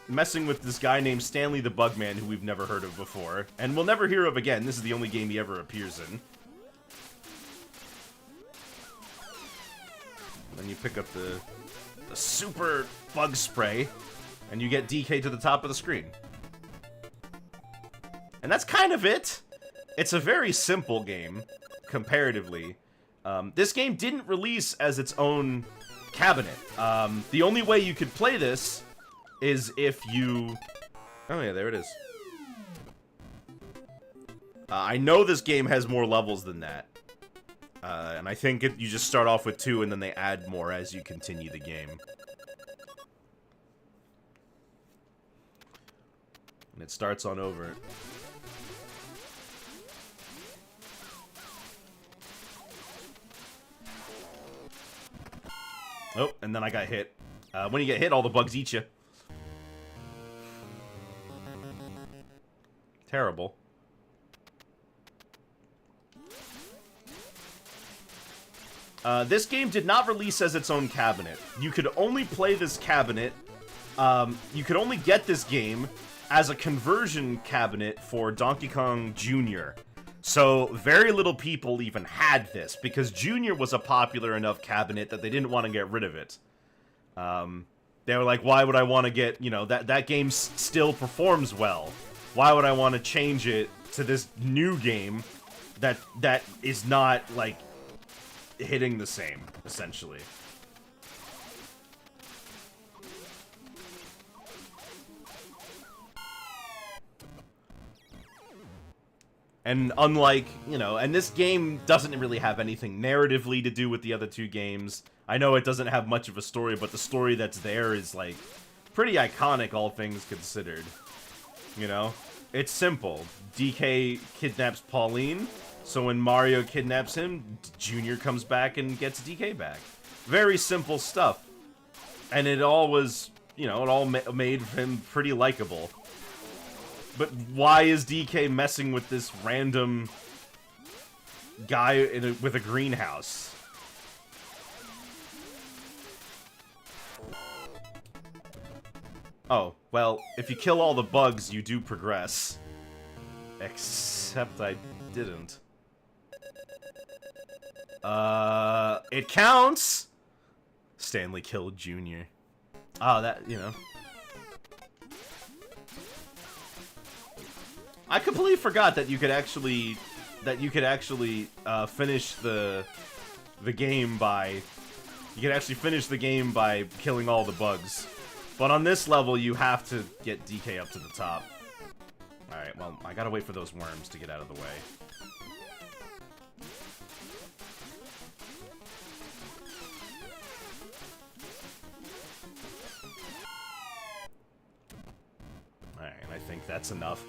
Messing with this guy named Stanley the Bugman, who we've never heard of before, and we'll never hear of again. This is the only game he ever appears in. Then you pick up the super bug spray, and you get DK to the top of the screen. And that's kind of it. It's a very simple game, comparatively. This game didn't release as its own cabinet. The only way you could play this is if you... Oh yeah, there it is. I know this game has more levels than that. And I think you just start off with 2 and then they add more as you continue the game. And it starts on over. Oh, and then I got hit. When you get hit, all the bugs eat you. Terrible. This game did not release as its own cabinet. You could only play this cabinet, you could only get this game as a conversion cabinet for Donkey Kong Jr. So, very little people even had this, because Jr. was a popular enough cabinet that they didn't want to get rid of it. They were like, why would I want to get, you know, that game still performs well. Why would I want to change it to this new game that is not, like, hitting the same, essentially. And unlike, you know, and this game doesn't really have anything narratively to do with the other 2 games. I know it doesn't have much of a story, but the story that's there is, like, pretty iconic, all things considered. You know? It's simple. DK kidnaps Pauline, so when Mario kidnaps him, Junior comes back and gets DK back. Very simple stuff. And it all was, you know, it all made him pretty likable. But why is DK messing with this random guy with a greenhouse? Oh, well, if you kill all the bugs, you do progress. Except I didn't. It counts! Stanley killed Junior. Oh, that, you know. I completely forgot that you could actually finish the game by killing all the bugs. But on this level, you have to get DK up to the top. Alright, well, I gotta wait for those worms to get out of the way. Alright, I think that's enough.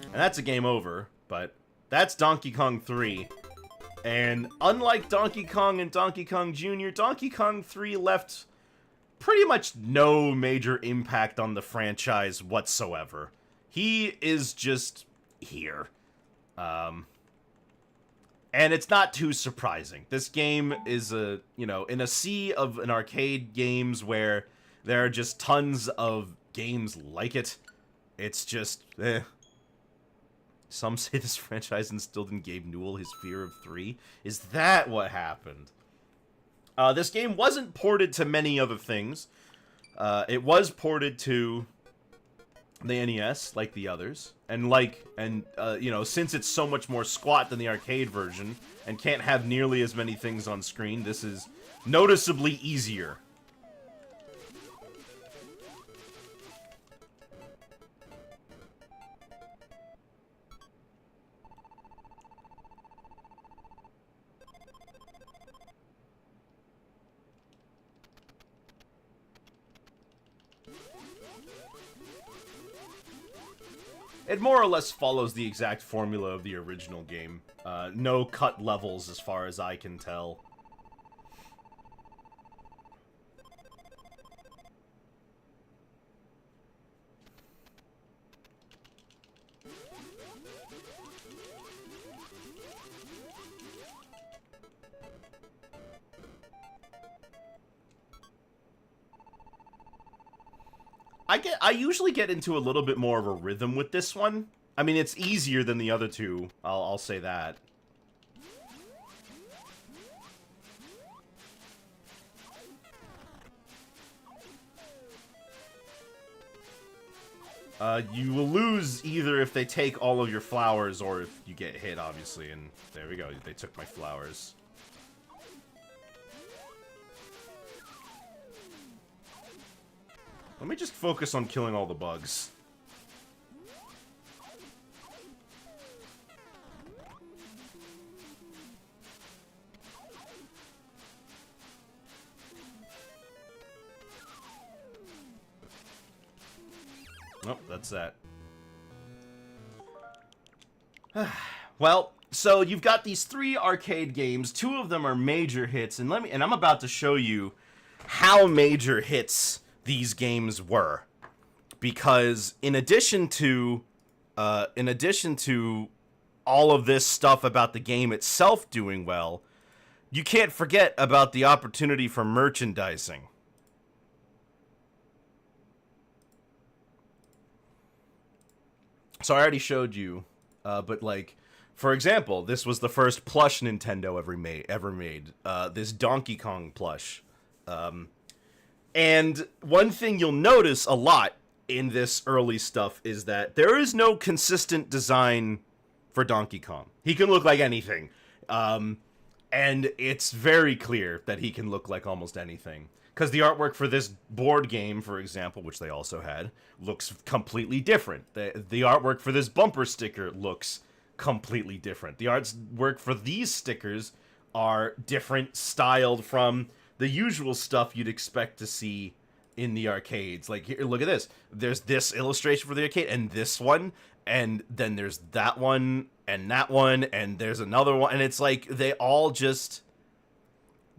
And that's a game over, but that's Donkey Kong 3. And unlike Donkey Kong and Donkey Kong Jr., Donkey Kong 3 left pretty much no major impact on the franchise whatsoever. He is just here. And it's not too surprising. This game is in a sea of arcade games where there are just tons of games like it. It's just, eh. Some say this franchise instilled in Gabe Newell his fear of 3. Is that what happened? This game wasn't ported to many other things. It was ported to the NES, like the others. And you know, since it's so much more squat than the arcade version, and can't have nearly as many things on screen, this is noticeably easier. It more or less follows the exact formula of the original game. No cut levels as far as I can tell. I usually get into a little bit more of a rhythm with this one. I mean, it's easier than the other two. I'll say that. You will lose either if they take all of your flowers or if you get hit, obviously. And there we go. They took my flowers. Let me just focus on killing all the bugs. Oh, that's that. Well, so you've got these 3 arcade games. 2 of them are major hits, and I'm about to show you how major hits these games were, because in addition to all of this stuff about the game itself doing well, you can't forget about the opportunity for merchandising. So I already showed you, but like, for example, this was the first plush Nintendo ever made. This Donkey Kong plush. And one thing you'll notice a lot in this early stuff is that there is no consistent design for Donkey Kong. He can look like anything. And it's very clear that he can look like almost anything. Because the artwork for this board game, for example, which they also had, looks completely different. The artwork for this bumper sticker looks completely different. The artwork for these stickers are different, styled from the usual stuff you'd expect to see in the arcades. Like, here, look at this. There's this illustration for the arcade, and this one, and then there's that one, and there's another one, and it's like, they all just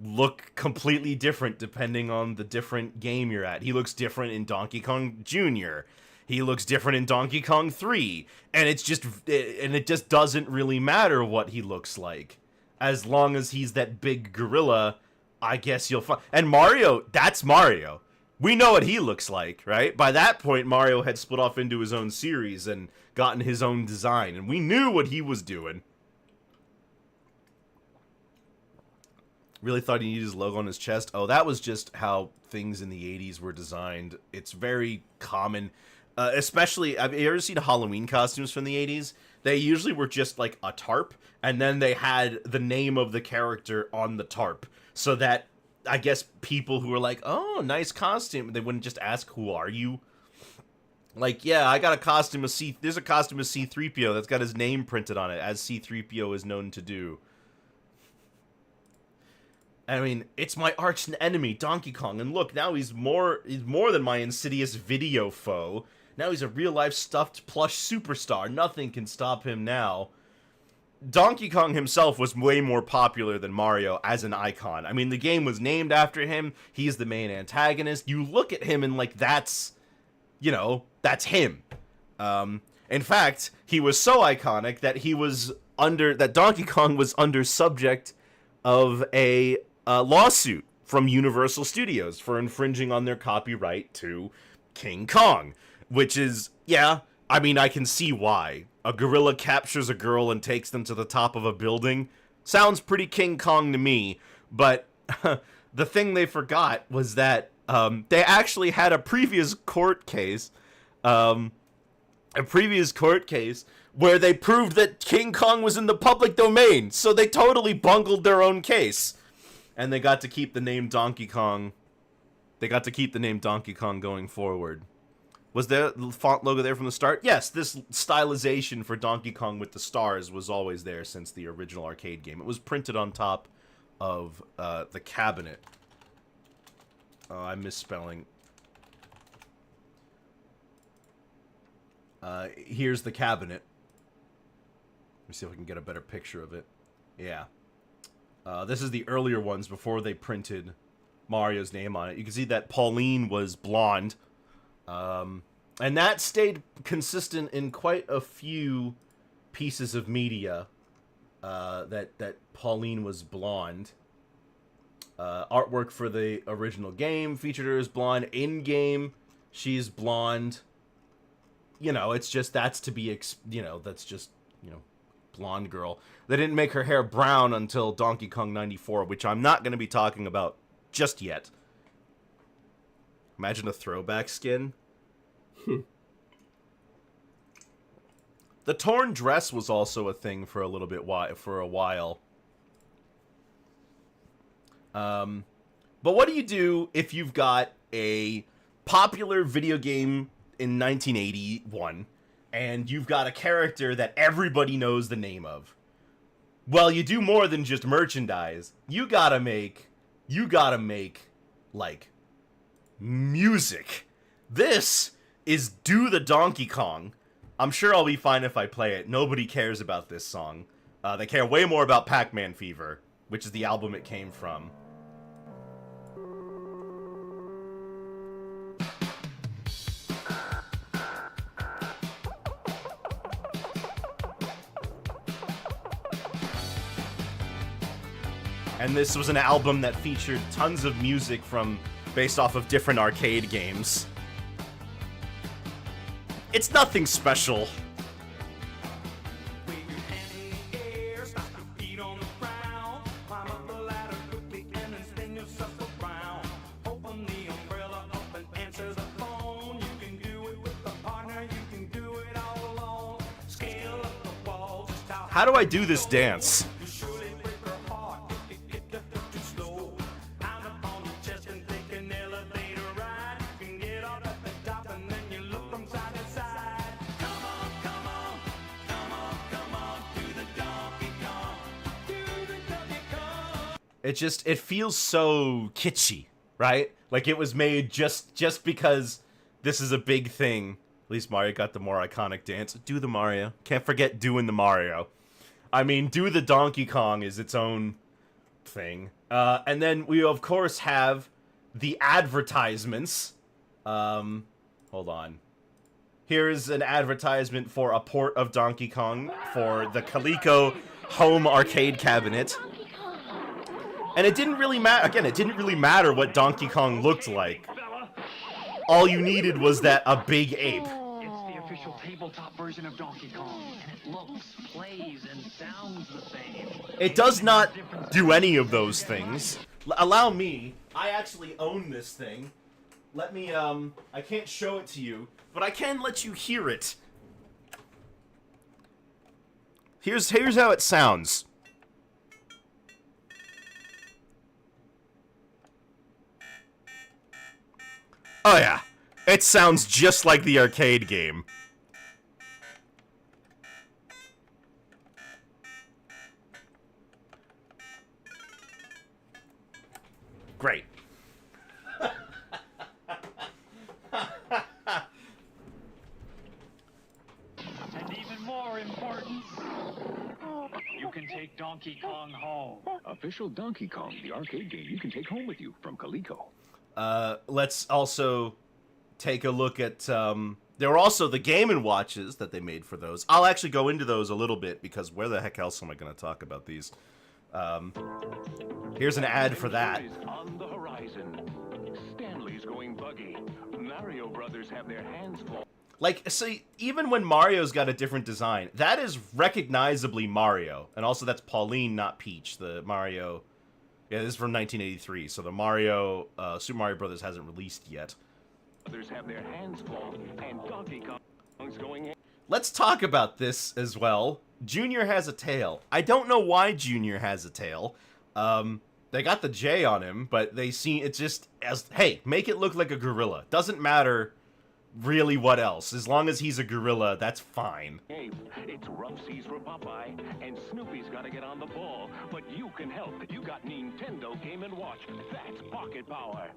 look completely different depending on the different game you're at. He looks different in Donkey Kong Jr., he looks different in Donkey Kong 3, and it just doesn't really matter what he looks like. As long as he's that big gorilla, I guess you'll find. And Mario, that's Mario. We know what he looks like, right? By that point, Mario had split off into his own series and gotten his own design, and we knew what he was doing. Really thought he needed his logo on his chest. Oh, that was just how things in the 80s were designed. It's very common. Especially, have you ever seen Halloween costumes from the 80s? They usually were just like a tarp, and then they had the name of the character on the tarp. So that, I guess, people who were like, oh, nice costume, they wouldn't just ask, who are you? Like, yeah, I got a costume of there's a costume of C-3PO that's got his name printed on it, as C-3PO is known to do. I mean, it's my arch enemy, Donkey Kong, and look, now he's more than my insidious video foe. Now he's a real-life stuffed plush superstar. Nothing can stop him now. Donkey Kong himself was way more popular than Mario as an icon. I mean, the game was named after him. He's the main antagonist. You look at him and, like, that's, you know, that's him. In fact, he was so iconic that Donkey Kong was under subject of a lawsuit from Universal Studios for infringing on their copyright to King Kong. which is, yeah, I mean, I can see why. A gorilla captures a girl and takes them to the top of a building. Sounds pretty King Kong to me, but the thing they forgot was that they actually had a previous court case, where they proved that King Kong was in the public domain, so they totally bungled their own case. And they got to keep the name Donkey Kong. They got to keep the name Donkey Kong going forward. Was there the font logo there from the start? Yes, this stylization for Donkey Kong with the stars was always there since the original arcade game. It was printed on top of the cabinet. Oh, I'm misspelling. Here's the cabinet. Let me see if I can get a better picture of it. Yeah. This is the earlier ones before they printed Mario's name on it. You can see that Pauline was blonde. And that stayed consistent in quite a few pieces of media, that Pauline was blonde. Artwork for the original game featured her as blonde. In-game, she's blonde. You know, it's just, that's to be, that's just, blonde girl. They didn't make her hair brown until Donkey Kong 94, which I'm not going to be talking about just yet. Imagine a throwback skin. The torn dress was also a thing for a little bit for a while. But what do you do if you've got a popular video game in 1981 and you've got a character that everybody knows the name of? Well, you do more than just merchandise. You gotta make like music. This is Do the Donkey Kong. I'm sure I'll be fine if I play it. Nobody cares about this song. They care way more about Pac-Man Fever, which is the album it came from. And this was an album that featured tons of music based off of different arcade games. It's nothing special. How do I do this dance? It feels so kitschy, right? Like it was made just because this is a big thing. At least Mario got the more iconic dance. Do the Mario. Can't forget doing the Mario. I mean, Do the Donkey Kong is its own thing. And then we, of course, have the advertisements. Hold on. Here's an advertisement for a port of Donkey Kong for the Coleco home arcade cabinet. And it didn't really matter. Again, it didn't really matter what Donkey Kong looked like. All you needed was a big ape. It's the official tabletop version of Donkey Kong, and it looks, plays, and sounds the same. It does not do any of those things. Allow me. I actually own this thing. Let me, I can't show it to you, but I can let you hear it. Here's how it sounds. Oh yeah, it sounds just like the arcade game. Great. And even more important, you can take Donkey Kong home. Official Donkey Kong, the arcade game you can take home with you from Coleco. Let's also take a look at, there were also the Game & Watches that they made for those. I'll actually go into those a little bit, because where the heck else am I going to talk about these? Here's an ad for that. On the horizon. Stanley's going buggy. Mario Brothers have their hands full. Like, see, even when Mario's got a different design, that is recognizably Mario. And also that's Pauline, not Peach. The Mario... Yeah, this is from 1983, so the Mario, Super Mario Brothers hasn't released yet. Others have their hands full, and Donkey Kong's going in. Let's talk about this as well. Junior has a tail. I don't know why Junior has a tail. They got the J on him, but they see it's just as, hey, make it look like a gorilla. Doesn't matter really what else. As long as he's a gorilla, that's fine. Hey, it's rough seas for Popeye, and Snoopy's got to get on the ball. But you can help. You got Nintendo Game & Watch. That's pocket power.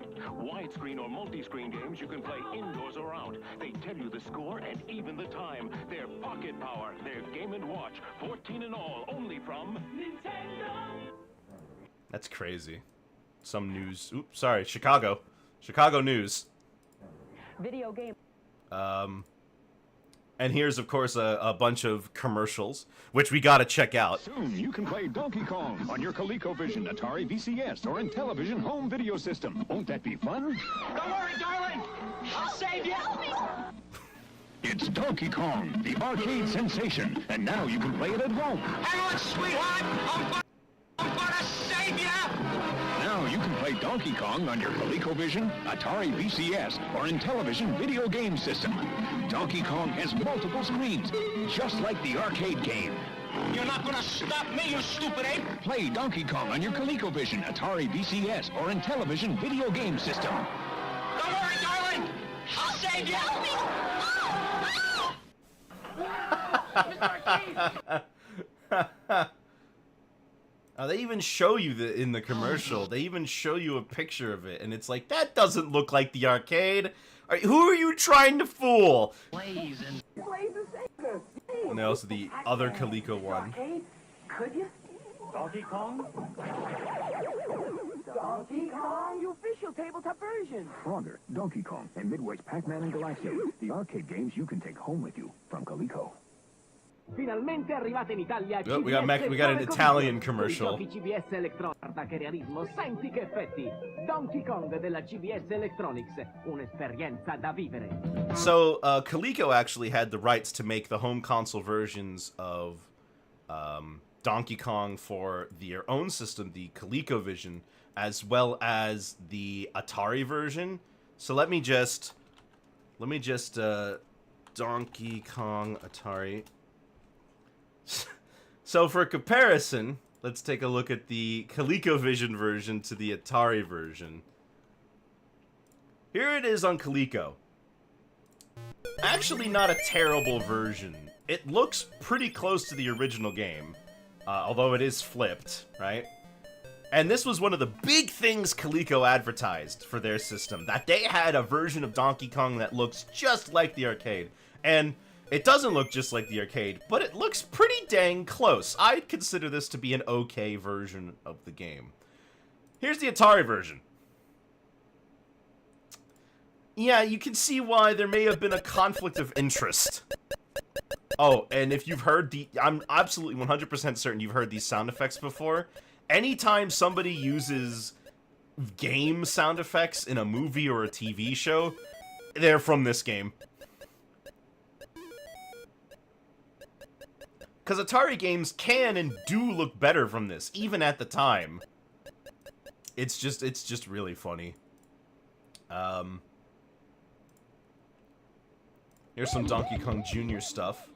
Widescreen or multi-screen games you can play indoors or out. They tell you the score and even the time. They're pocket power. They're Game & Watch. 14 in all, only from Nintendo. That's crazy. Some news. Oops, sorry, Chicago. Chicago news. Video game. And here's, of course, a bunch of commercials, which we gotta check out. Soon you can play Donkey Kong on your ColecoVision, Atari VCS, or Intellivision home video system. Won't that be fun? Don't worry, darling. I'll save you. It's Donkey Kong, the arcade sensation, and now you can play it at home. Hang on, sweetheart. I'm gonna save you. Now you can play Donkey Kong on your ColecoVision, Atari VCS, or Intellivision video game system. Donkey Kong has multiple screens, just like the arcade game. You're not gonna stop me, you stupid ape. Play Donkey Kong on your ColecoVision, Atari VCS, or Intellivision video game system. Don't worry, darling. I'll save you. Mr. Arcade. They even show you in the commercial. They even show you a picture of it, and it's like, that doesn't look like the arcade. Who are you trying to fool? Blazing. And then also the other Coleco one. Could you? Donkey Kong? Donkey Kong, the official tabletop version. Frogger, Donkey Kong, and Midway's Pac-Man and Galaxia, the arcade games you can take home with you from Coleco. Finalmente arrivate in Italia. Oh, we got an Italian commercial. CBS Electronics. Guarda che realismo, senti che effetti. Donkey Kong della CBS Electronics, un'esperienza da vivere. So, Coleco actually had the rights to make the home console versions of Donkey Kong for their own system, the ColecoVision, as well as the Atari version. So let me just Donkey Kong Atari. So for comparison, let's take a look at the ColecoVision version to the Atari version. Here it is on Coleco. Actually not a terrible version. It looks pretty close to the original game, although it is flipped, right? And this was one of the big things Coleco advertised for their system, that they had a version of Donkey Kong that looks just like the arcade. And it doesn't look just like the arcade, but it looks pretty dang close. I'd consider this to be an okay version of the game. Here's the Atari version. Yeah, you can see why there may have been a conflict of interest. Oh, and if you've heard I'm absolutely 100% certain you've heard these sound effects before. Anytime somebody uses game sound effects in a movie or a TV show, they're from this game. Because Atari games can and do look better from this, even at the time. It's just really funny. Here's some Donkey Kong Jr. stuff.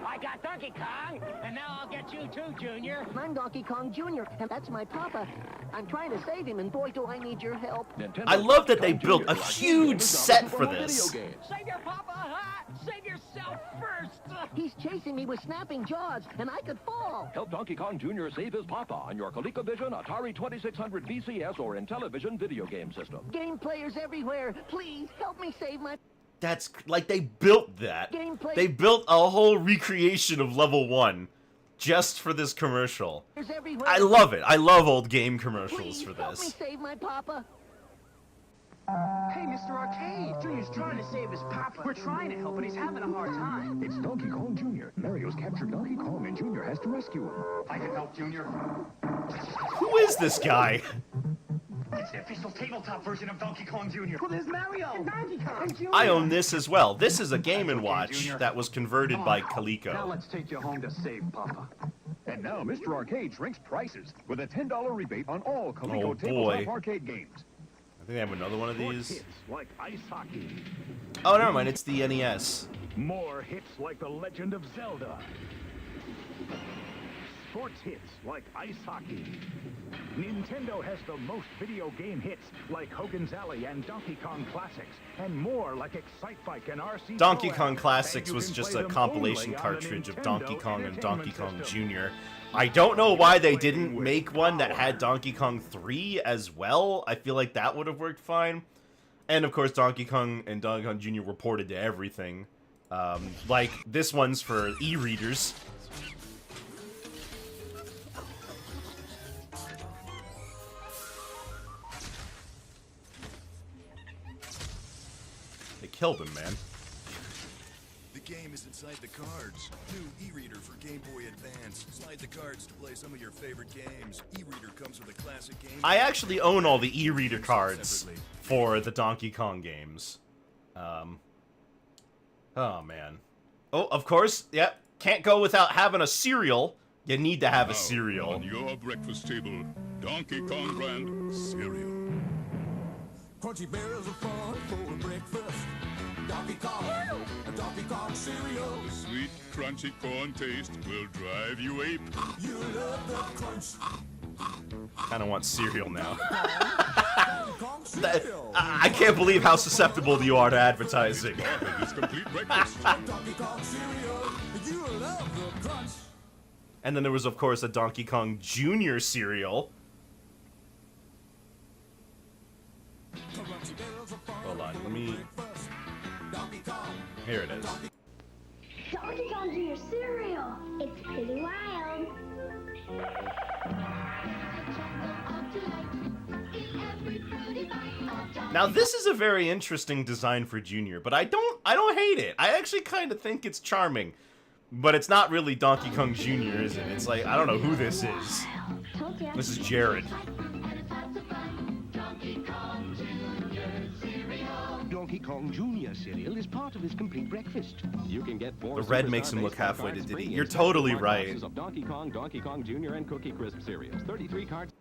I got Donkey Kong, And now I'll get you too, Junior. I'm Donkey Kong Jr., and that's my papa. I'm trying to save him, and boy, do I need your help. I love that they built a huge set for this. Save your papa, huh? Save yourself first. He's chasing me with snapping jaws, and I could fall. Help Donkey Kong Jr. save his papa on your ColecoVision, Atari 2600 VCS, or Intellivision video game system. Game players everywhere, please help me save my... That's, like, they built that. Gameplay. They built a whole recreation of level 1 just for this commercial. Everywhere. I love it. I love old game commercials Please for help me this. save my papa. Hey, Mr. Arcade! Junior's trying to save his papa. We're trying to help, but he's having a hard time. It's Donkey Kong Jr. Mario's captured Donkey Kong, and Junior has to rescue him. I can help Junior. Who is this guy? It's the official tabletop version of Donkey Kong Jr. Well, there's Mario. Donkey Kong. I own this as well. This is a Game & Watch that was converted by Now Coleco. let's take you home to save Papa. And now, Mr. Arcade shrinks prices with a $10 rebate on all Coleco Oh, tabletop boy. arcade games. I think they have another one of these. Hits like ice hockey. Oh, never mind. It's the NES. More hits like The Legend of Zelda. Sports hits like ice hockey. Nintendo has the most video game hits like Hogan's Alley and Donkey Kong Classics, and more like Excite Bike and RC Donkey Pro-Am. Kong Classics And you was can just play a them compilation only on the cartridge of Nintendo Donkey Kong and Donkey Kong Entertainment Jr. System. I don't know why they didn't make one that had Donkey Kong 3 as well. I feel like that would have worked fine. And of course, Donkey Kong and Donkey Kong Jr. were ported to everything. Like, this one's for e-readers. They killed him, man. The game is inside the cards. New e-reader for Game Boy Advance. Slide the cards to play some of your favorite games. E-reader comes with a classic game. I actually own all the e-reader cards for the Donkey Kong games. Oh, man. Oh, of course, yep. Can't go without having a cereal. You need to have a cereal. On your breakfast table, Donkey Kong brand cereal. Crunchy berries are fun for breakfast. Donkey Kong cereal. The sweet, crunchy corn taste will drive you ape. You love the crunch. Kind of want cereal now. Donkey Kong cereal. I can't believe how susceptible you are to advertising. This complete breakfast. Donkey Kong cereal. You love the crunch. And then there was, of course, a Donkey Kong Jr. cereal. Crunchy berries are fun Hold on, for let me... breakfast. Donkey Kong. Here it is. Donkey Kong Jr. cereal. It's pretty wild. Now this is a very interesting design for Junior, but I don't hate it. I actually kind of think it's charming. But it's not really Donkey Kong Jr., is it? It's like, I don't know who this is. This is Jared. Donkey Kong Jr. cereal is part of his complete breakfast. You can get The red makes him look halfway to Diddy. You're totally right. Of Donkey Kong, Donkey Kong Jr., and Cookie Crisp cereals. 33 cards.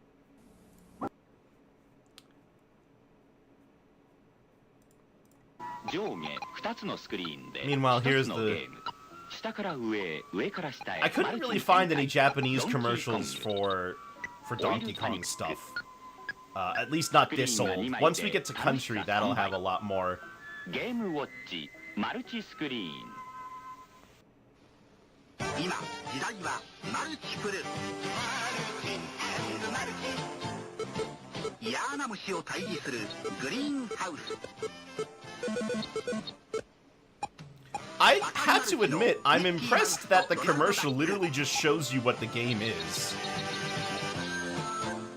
Meanwhile, here's the... I couldn't really find any Japanese commercials for Donkey Kong stuff. At least not this old. Once we get to country, that'll have a lot more. I have to admit, I'm impressed that the commercial literally just shows you what the game is.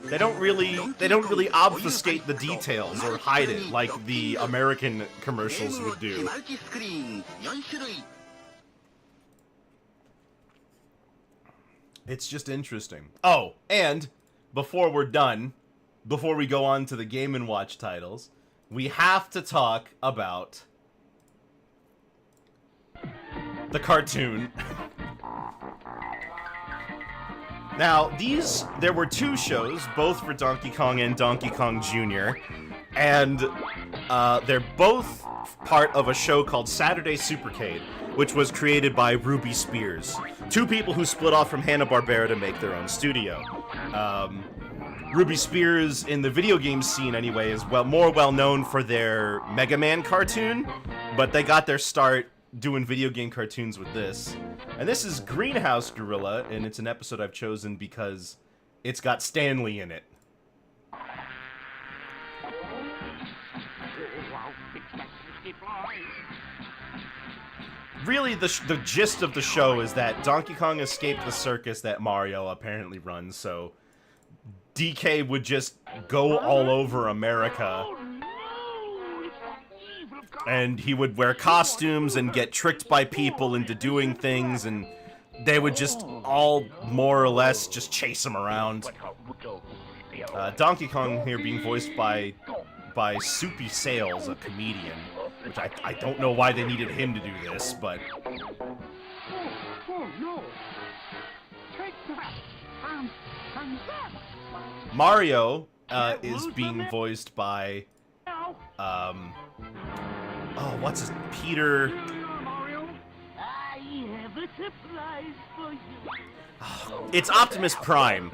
They don't really obfuscate the details or hide it like the American commercials would do. It's just interesting. Oh, and before we're done, before we go on to the Game & Watch titles, we have to talk about the cartoon. Now, there were two shows, both for Donkey Kong and Donkey Kong Jr., and they're both part of a show called Saturday Supercade, which was created by Ruby Spears. Two people who split off from Hanna-Barbera to make their own studio. Ruby Spears, in the video game scene anyway, is more well known for their Mega Man cartoon, but they got their start doing video game cartoons with this. And this is Greenhouse Gorilla, and it's an episode I've chosen because it's got Stanley in it. Really, the gist of the show is that Donkey Kong escaped the circus that Mario apparently runs, so DK would just go all over America. And he would wear costumes and get tricked by people into doing things, and they would just all more or less just chase him around. Donkey Kong here being voiced by Soupy Sales, a comedian, which I don't know why they needed him to do this, but... Oh, no. Take that. I'm back. Mario is being voiced by... oh, what's his... Peter... I have a surprise for you. It's Optimus Prime.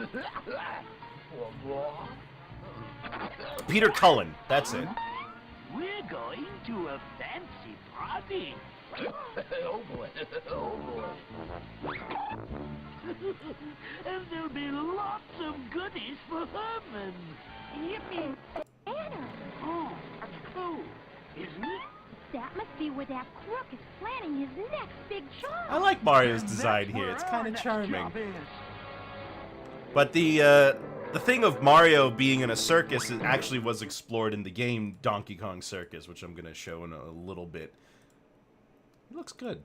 Peter Cullen, that's it. We're going to a fancy party. Oh boy, oh boy. And there'll be lots of goodies for Herman. Yippee! Anna! Oh, that's cool, isn't it? That must be where that crook is planning his next big job. I like Mario's design here. It's kind of charming. But the thing of Mario being in a circus actually was explored in the game Donkey Kong Circus, which I'm going to show in a little bit. It looks good.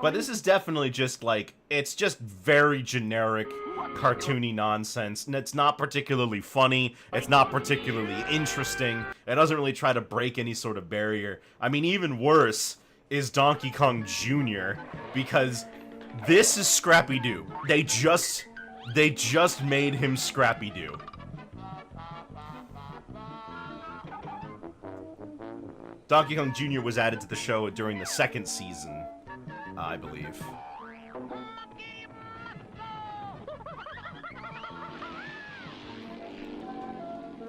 But this is definitely just like, it's just very generic, cartoony nonsense. And it's not particularly funny. It's not particularly interesting. It doesn't really try to break any sort of barrier. I mean, even worse is Donkey Kong Jr. because this is Scrappy-Doo. They just made him Scrappy-Doo. Donkey Kong Jr. was added to the show during the second season, I believe.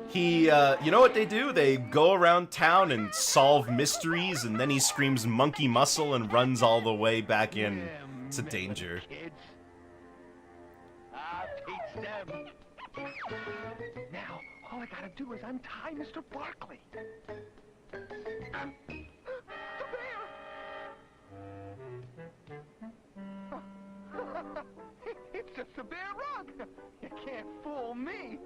He, you know what they do? They go around town and solve mysteries, and then he screams monkey muscle and runs all the way back in to danger. Teach them. Now, all I gotta do is untie Mr. Barkley. The bear! It's just a bear rug. You can't fool me.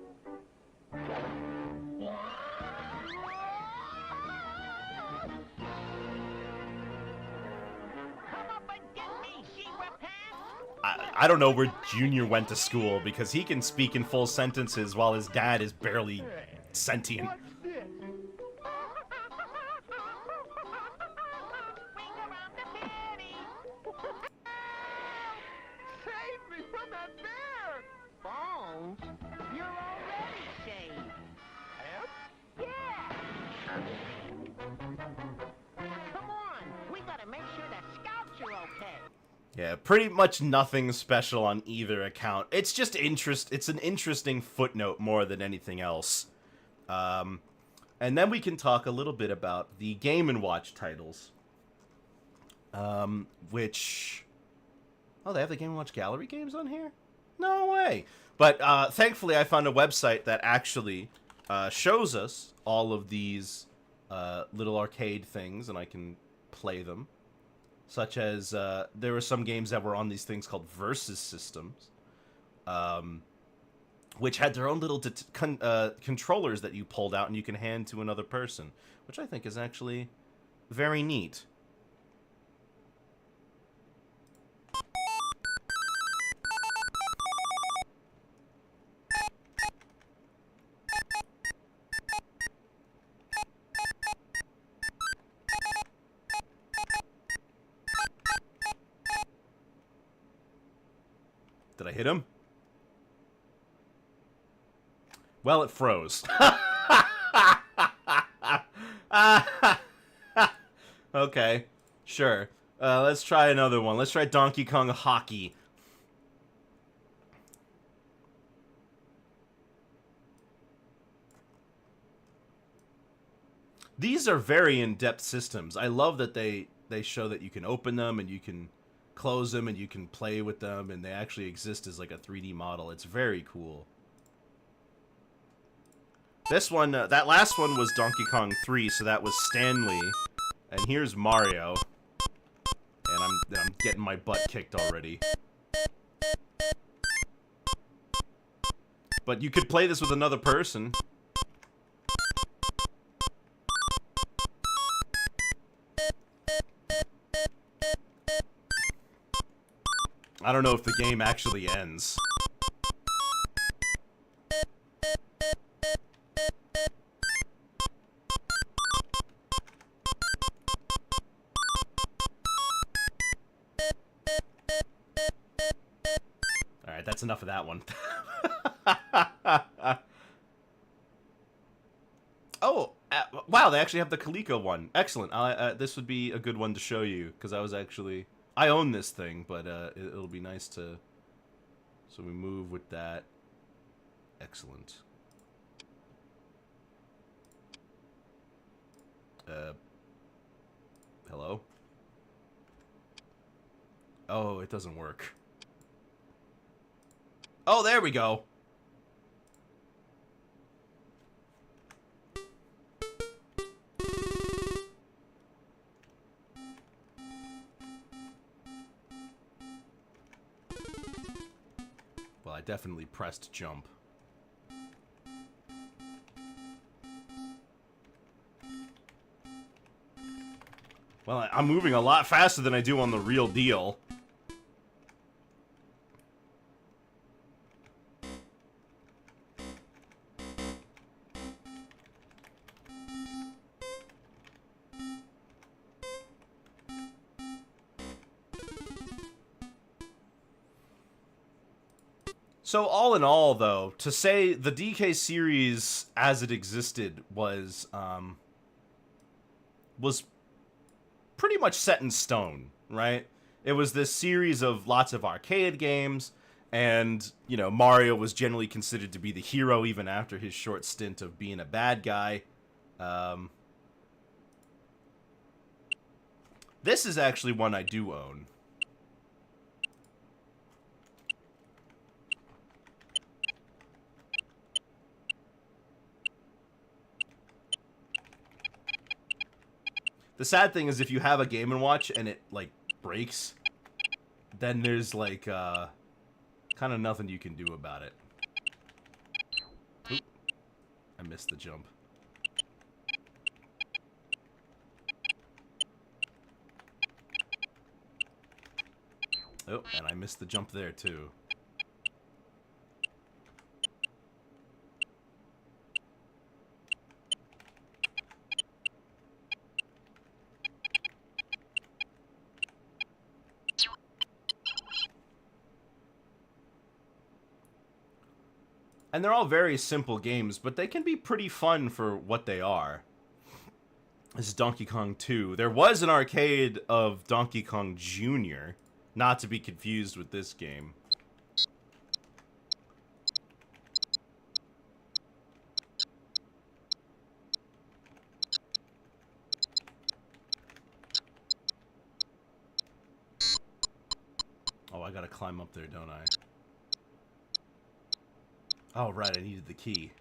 I don't know where Junior went to school, because he can speak in full sentences while his dad is barely sentient. Save me from that bear! Bones? You're already saved. Yeah! Come on, we gotta make sure the scouts are okay. Yeah, pretty much nothing special on either account. It's just it's an interesting footnote more than anything else. And then we can talk a little bit about the Game & Watch titles. Which... Oh, they have the Game & Watch Gallery games on here? No way! But thankfully I found a website that actually shows us all of these little arcade things, and I can play them. Such as, there were some games that were on these things called Versus systems, which had their own little controllers that you pulled out and you can hand to another person, which I think is actually very neat. Did I hit him? Well, it froze. Okay, sure. Let's try another one. Let's try Donkey Kong Hockey. These are very in-depth systems. I love that they show that you can open them and you can close them and you can play with them, and they actually exist as like a 3D model. It's very cool. This one, that last one was Donkey Kong 3, so that was Stanley. And here's Mario. And I'm getting my butt kicked already. But you could play this with another person. I don't know if the game actually ends. that's enough of that one. Oh, wow, they actually have the Coleco one. Excellent. This would be a good one to show you, because I own this thing, but it'll be nice to... So we move with that. Excellent. Hello? Oh, it doesn't work. Oh, there we go. Well, I definitely pressed jump. Well, I'm moving a lot faster than I do on the real deal. So all in all, though, to say the DK series as it existed was pretty much set in stone, right? It was this series of lots of arcade games, and, you know, Mario was generally considered to be the hero even after his short stint of being a bad guy. This is actually one I do own. The sad thing is if you have a Game & Watch and it, like, breaks, then there's, like, kind of nothing you can do about it. Oop. I missed the jump. Oh, and I missed the jump there, too. And they're all very simple games, but they can be pretty fun for what they are. This is Donkey Kong 2. There was an arcade of Donkey Kong Jr., not to be confused with this game. Oh, I gotta climb up there, don't I? Oh, right, I needed the key.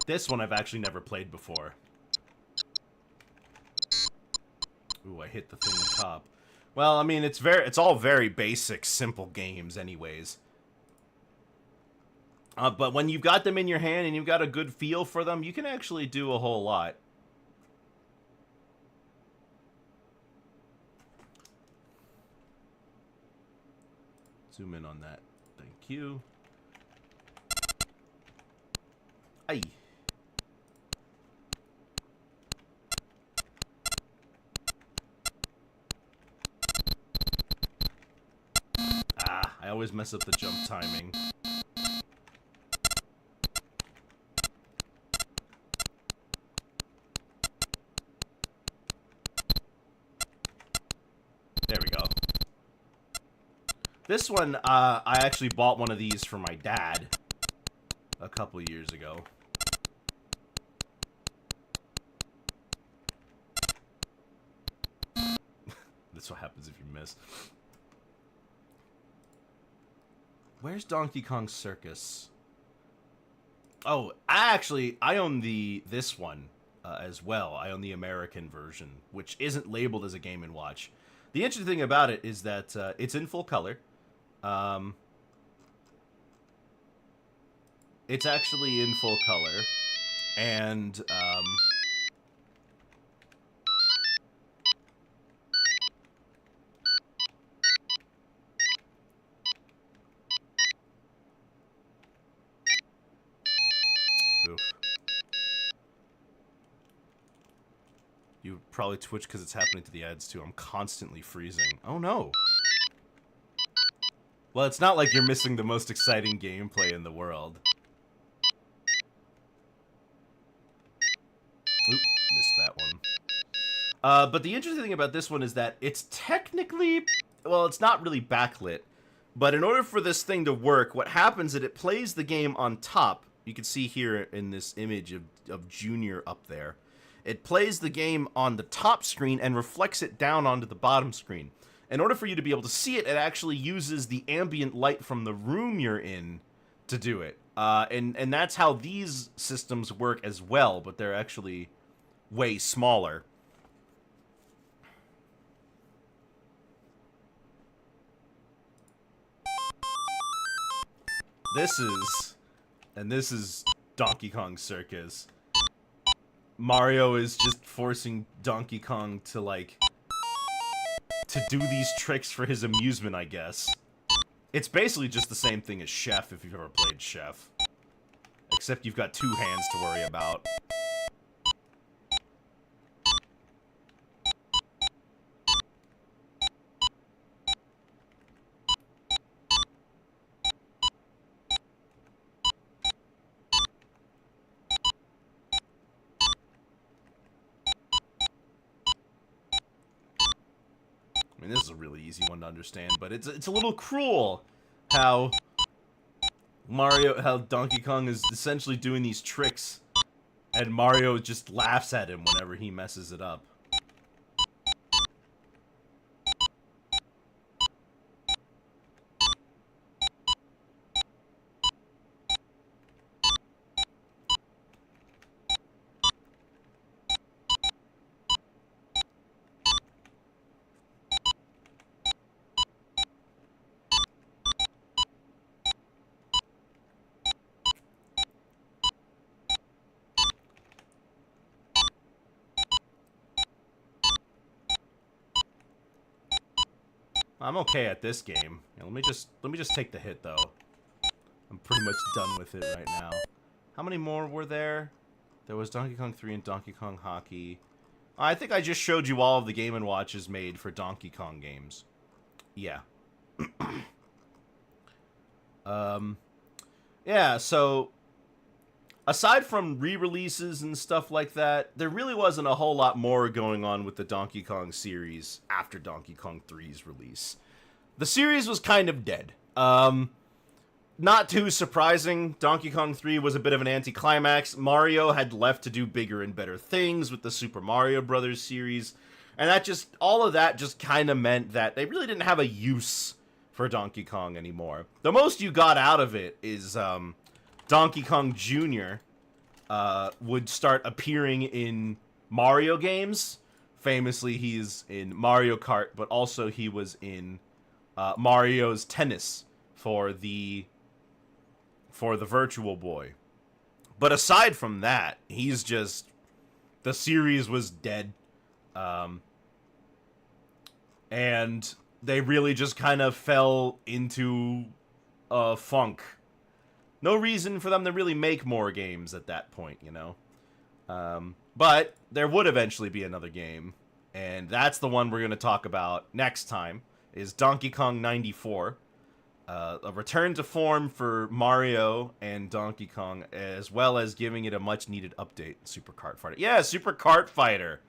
This one I've actually never played before. Ooh, I hit the thing on top. Well, I mean, it's all very basic, simple games anyways. But when you've got them in your hand and you've got a good feel for them, you can actually do a whole lot. Zoom in on that. Thank you. Aye. Ah, I always mess up the jump timing. There we go. This one, I actually bought one of these for my dad a couple years ago. That's what happens if you miss. Where's Donkey Kong Circus? Oh, I own this one as well. I own the American version, which isn't labeled as a Game & Watch. The interesting thing about it is that it's in full color. It's actually in full color, and You probably twitch because it's happening to the ads too. I'm constantly freezing. Oh no. Well, it's not like you're missing the most exciting gameplay in the world. Oop, missed that one. But the interesting thing about this one is that it's technically, well, it's not really backlit, but in order for this thing to work, what happens is it plays the game on top. You can see here in this image of Junior up there. It plays the game on the top screen and reflects it down onto the bottom screen. In order for you to be able to see it, it actually uses the ambient light from the room you're in to do it. And that's how these systems work as well, but they're actually way smaller. This is Donkey Kong Circus. Mario is just forcing Donkey Kong to, like, to do these tricks for his amusement, I guess. It's basically just the same thing as Chef, if you've ever played Chef. Except you've got 2 hands to worry about. I mean, this is a really easy one to understand, but it's a little cruel how Donkey Kong is essentially doing these tricks, and Mario just laughs at him whenever he messes it up. I'm okay at this game. Yeah, let me just take the hit though. I'm pretty much done with it right now. How many more were there? There was Donkey Kong 3 and Donkey Kong Hockey. I think I just showed you all of the Game & Watches made for Donkey Kong games. Yeah. Yeah, so aside from re-releases and stuff like that, there really wasn't a whole lot more going on with the Donkey Kong series after Donkey Kong 3's release. The series was kind of dead. Not too surprising, Donkey Kong 3 was a bit of an anticlimax. Mario had left to do bigger and better things with the Super Mario Bros. Series, and all of that just kind of meant that they really didn't have a use for Donkey Kong anymore. The most you got out of it is, Donkey Kong Jr. Would start appearing in Mario games. Famously, he's in Mario Kart, but also he was in Mario's Tennis for the Virtual Boy. But aside from that, he's just... the series was dead. And they really just kind of fell into a funk. No reason for them to really make more games at that point, you know? But there would eventually be another game, and that's the one we're going to talk about next time, is Donkey Kong 94. A return to form for Mario and Donkey Kong, as well as giving it a much-needed update, Super Kart Fighter. Yeah, Super Kart Fighter!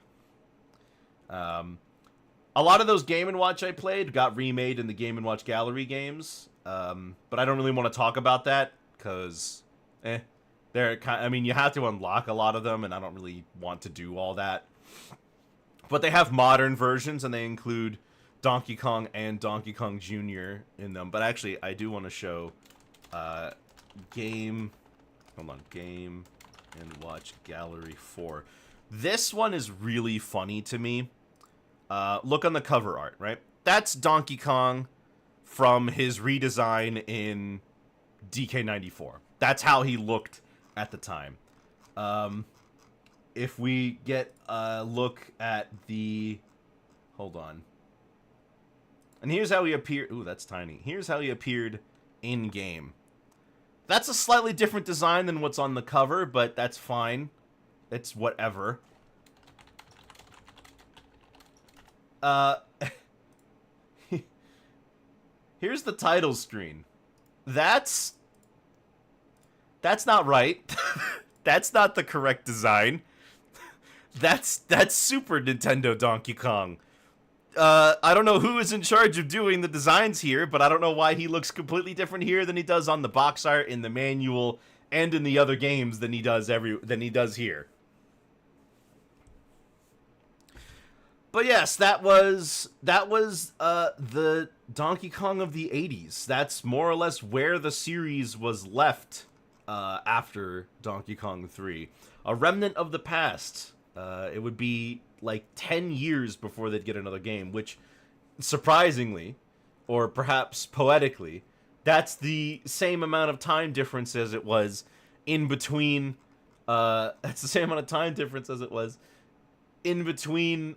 A lot of those Game & Watch I played got remade in the Game & Watch Gallery games, but I don't really want to talk about that, because, I mean, you have to unlock a lot of them, and I don't really want to do all that. But they have modern versions, and they include Donkey Kong and Donkey Kong Jr. in them. But actually, I do want to show Game & Watch Gallery 4. This one is really funny to me. Look on the cover art, right? That's Donkey Kong from his redesign in DK94. That's how he looked at the time. If we get a look at the... hold on. And here's how he appeared... ooh, that's tiny. Here's how he appeared in-game. That's a slightly different design than what's on the cover, but that's fine. It's whatever. Here's the title screen. That's not right. That's not the correct design. That's Super Nintendo Donkey Kong. I don't know who is in charge of doing the designs here, but I don't know why he looks completely different here than he does on the box art, in the manual, and in the other games than he does here. But yes, that was the Donkey Kong of the 80s. That's more or less where the series was left after Donkey Kong 3. A remnant of the past. It would be like 10 years before they'd get another game, which, surprisingly, or perhaps poetically, that's the same amount of time difference as it was in between. That's the same amount of time difference as it was in between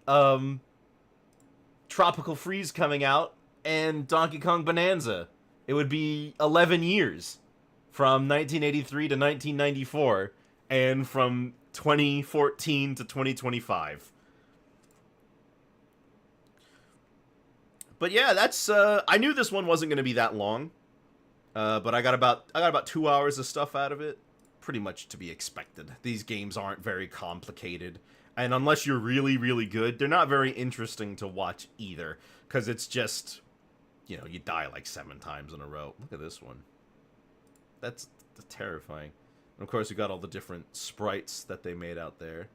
Tropical Freeze coming out and Donkey Kong Bonanza. It would be 11 years from 1983 to 1994, and from 2014 to 2025. But yeah, that's I knew this one wasn't going to be that long, but I got about 2 hours of stuff out of it. Pretty much to be expected. These games aren't very complicated, and unless you're really, really good, they're not very interesting to watch either, because it's just, you know, you die like 7 times in a row. Look at this one. That's terrifying. And of course, you got all the different sprites that they made out there.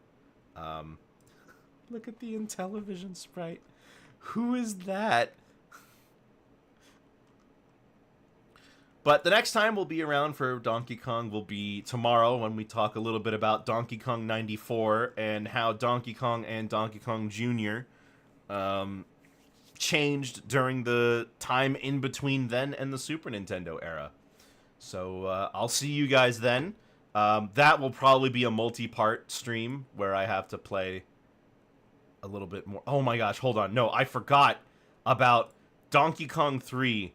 Look at the Intellivision sprite. Who is that? But the next time we'll be around for Donkey Kong will be tomorrow, when we talk a little bit about Donkey Kong 94 and how Donkey Kong and Donkey Kong Jr. Changed during the time in between then and the Super Nintendo era. So I'll see you guys then. That will probably be a multi-part stream where I have to play a little bit more. Oh my gosh, hold on. No, I forgot about Donkey Kong 3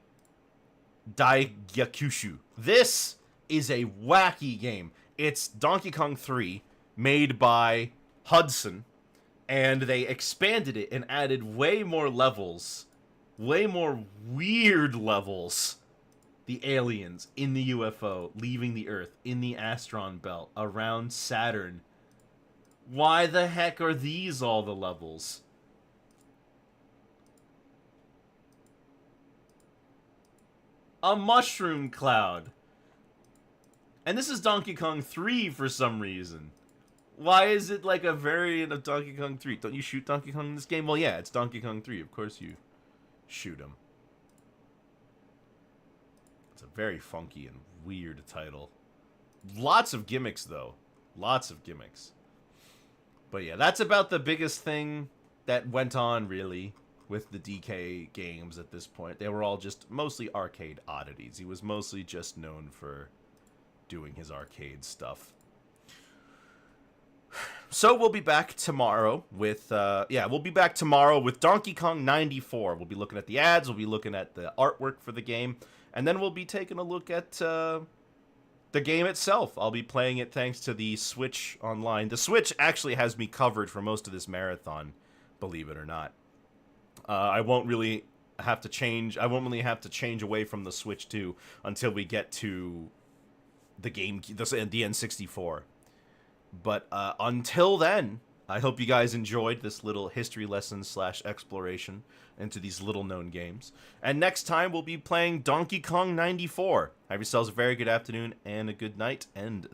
Daigakushu. This is a wacky game. It's Donkey Kong 3 made by Hudson, and they expanded it and added way more levels, way more weird levels. The aliens in the UFO, leaving the Earth, in the Astron Belt, around Saturn. Why the heck are these all the levels? A mushroom cloud. And this is Donkey Kong 3 for some reason. Why is it like a variant of Donkey Kong 3? Don't you shoot Donkey Kong in this game? Well, yeah, it's Donkey Kong 3. Of course you shoot him. It's a very funky and weird title. Lots of gimmicks, though. Lots of gimmicks. But yeah, that's about the biggest thing that went on, really, with the DK games at this point. They were all just mostly arcade oddities. He was mostly just known for doing his arcade stuff. So we'll be back tomorrow with, we'll be back tomorrow with Donkey Kong 94. We'll be looking at the ads, we'll be looking at the artwork for the game, and then we'll be taking a look at the game itself. I'll be playing it thanks to the Switch Online. The Switch actually has me covered for most of this marathon, believe it or not. I won't really have to change. I won't really have to change away from the Switch 2 until we get to the N64. But until then, I hope you guys enjoyed this little history lesson / exploration into these little-known games. And next time, we'll be playing Donkey Kong 94. Have yourselves a very good afternoon and a good night, and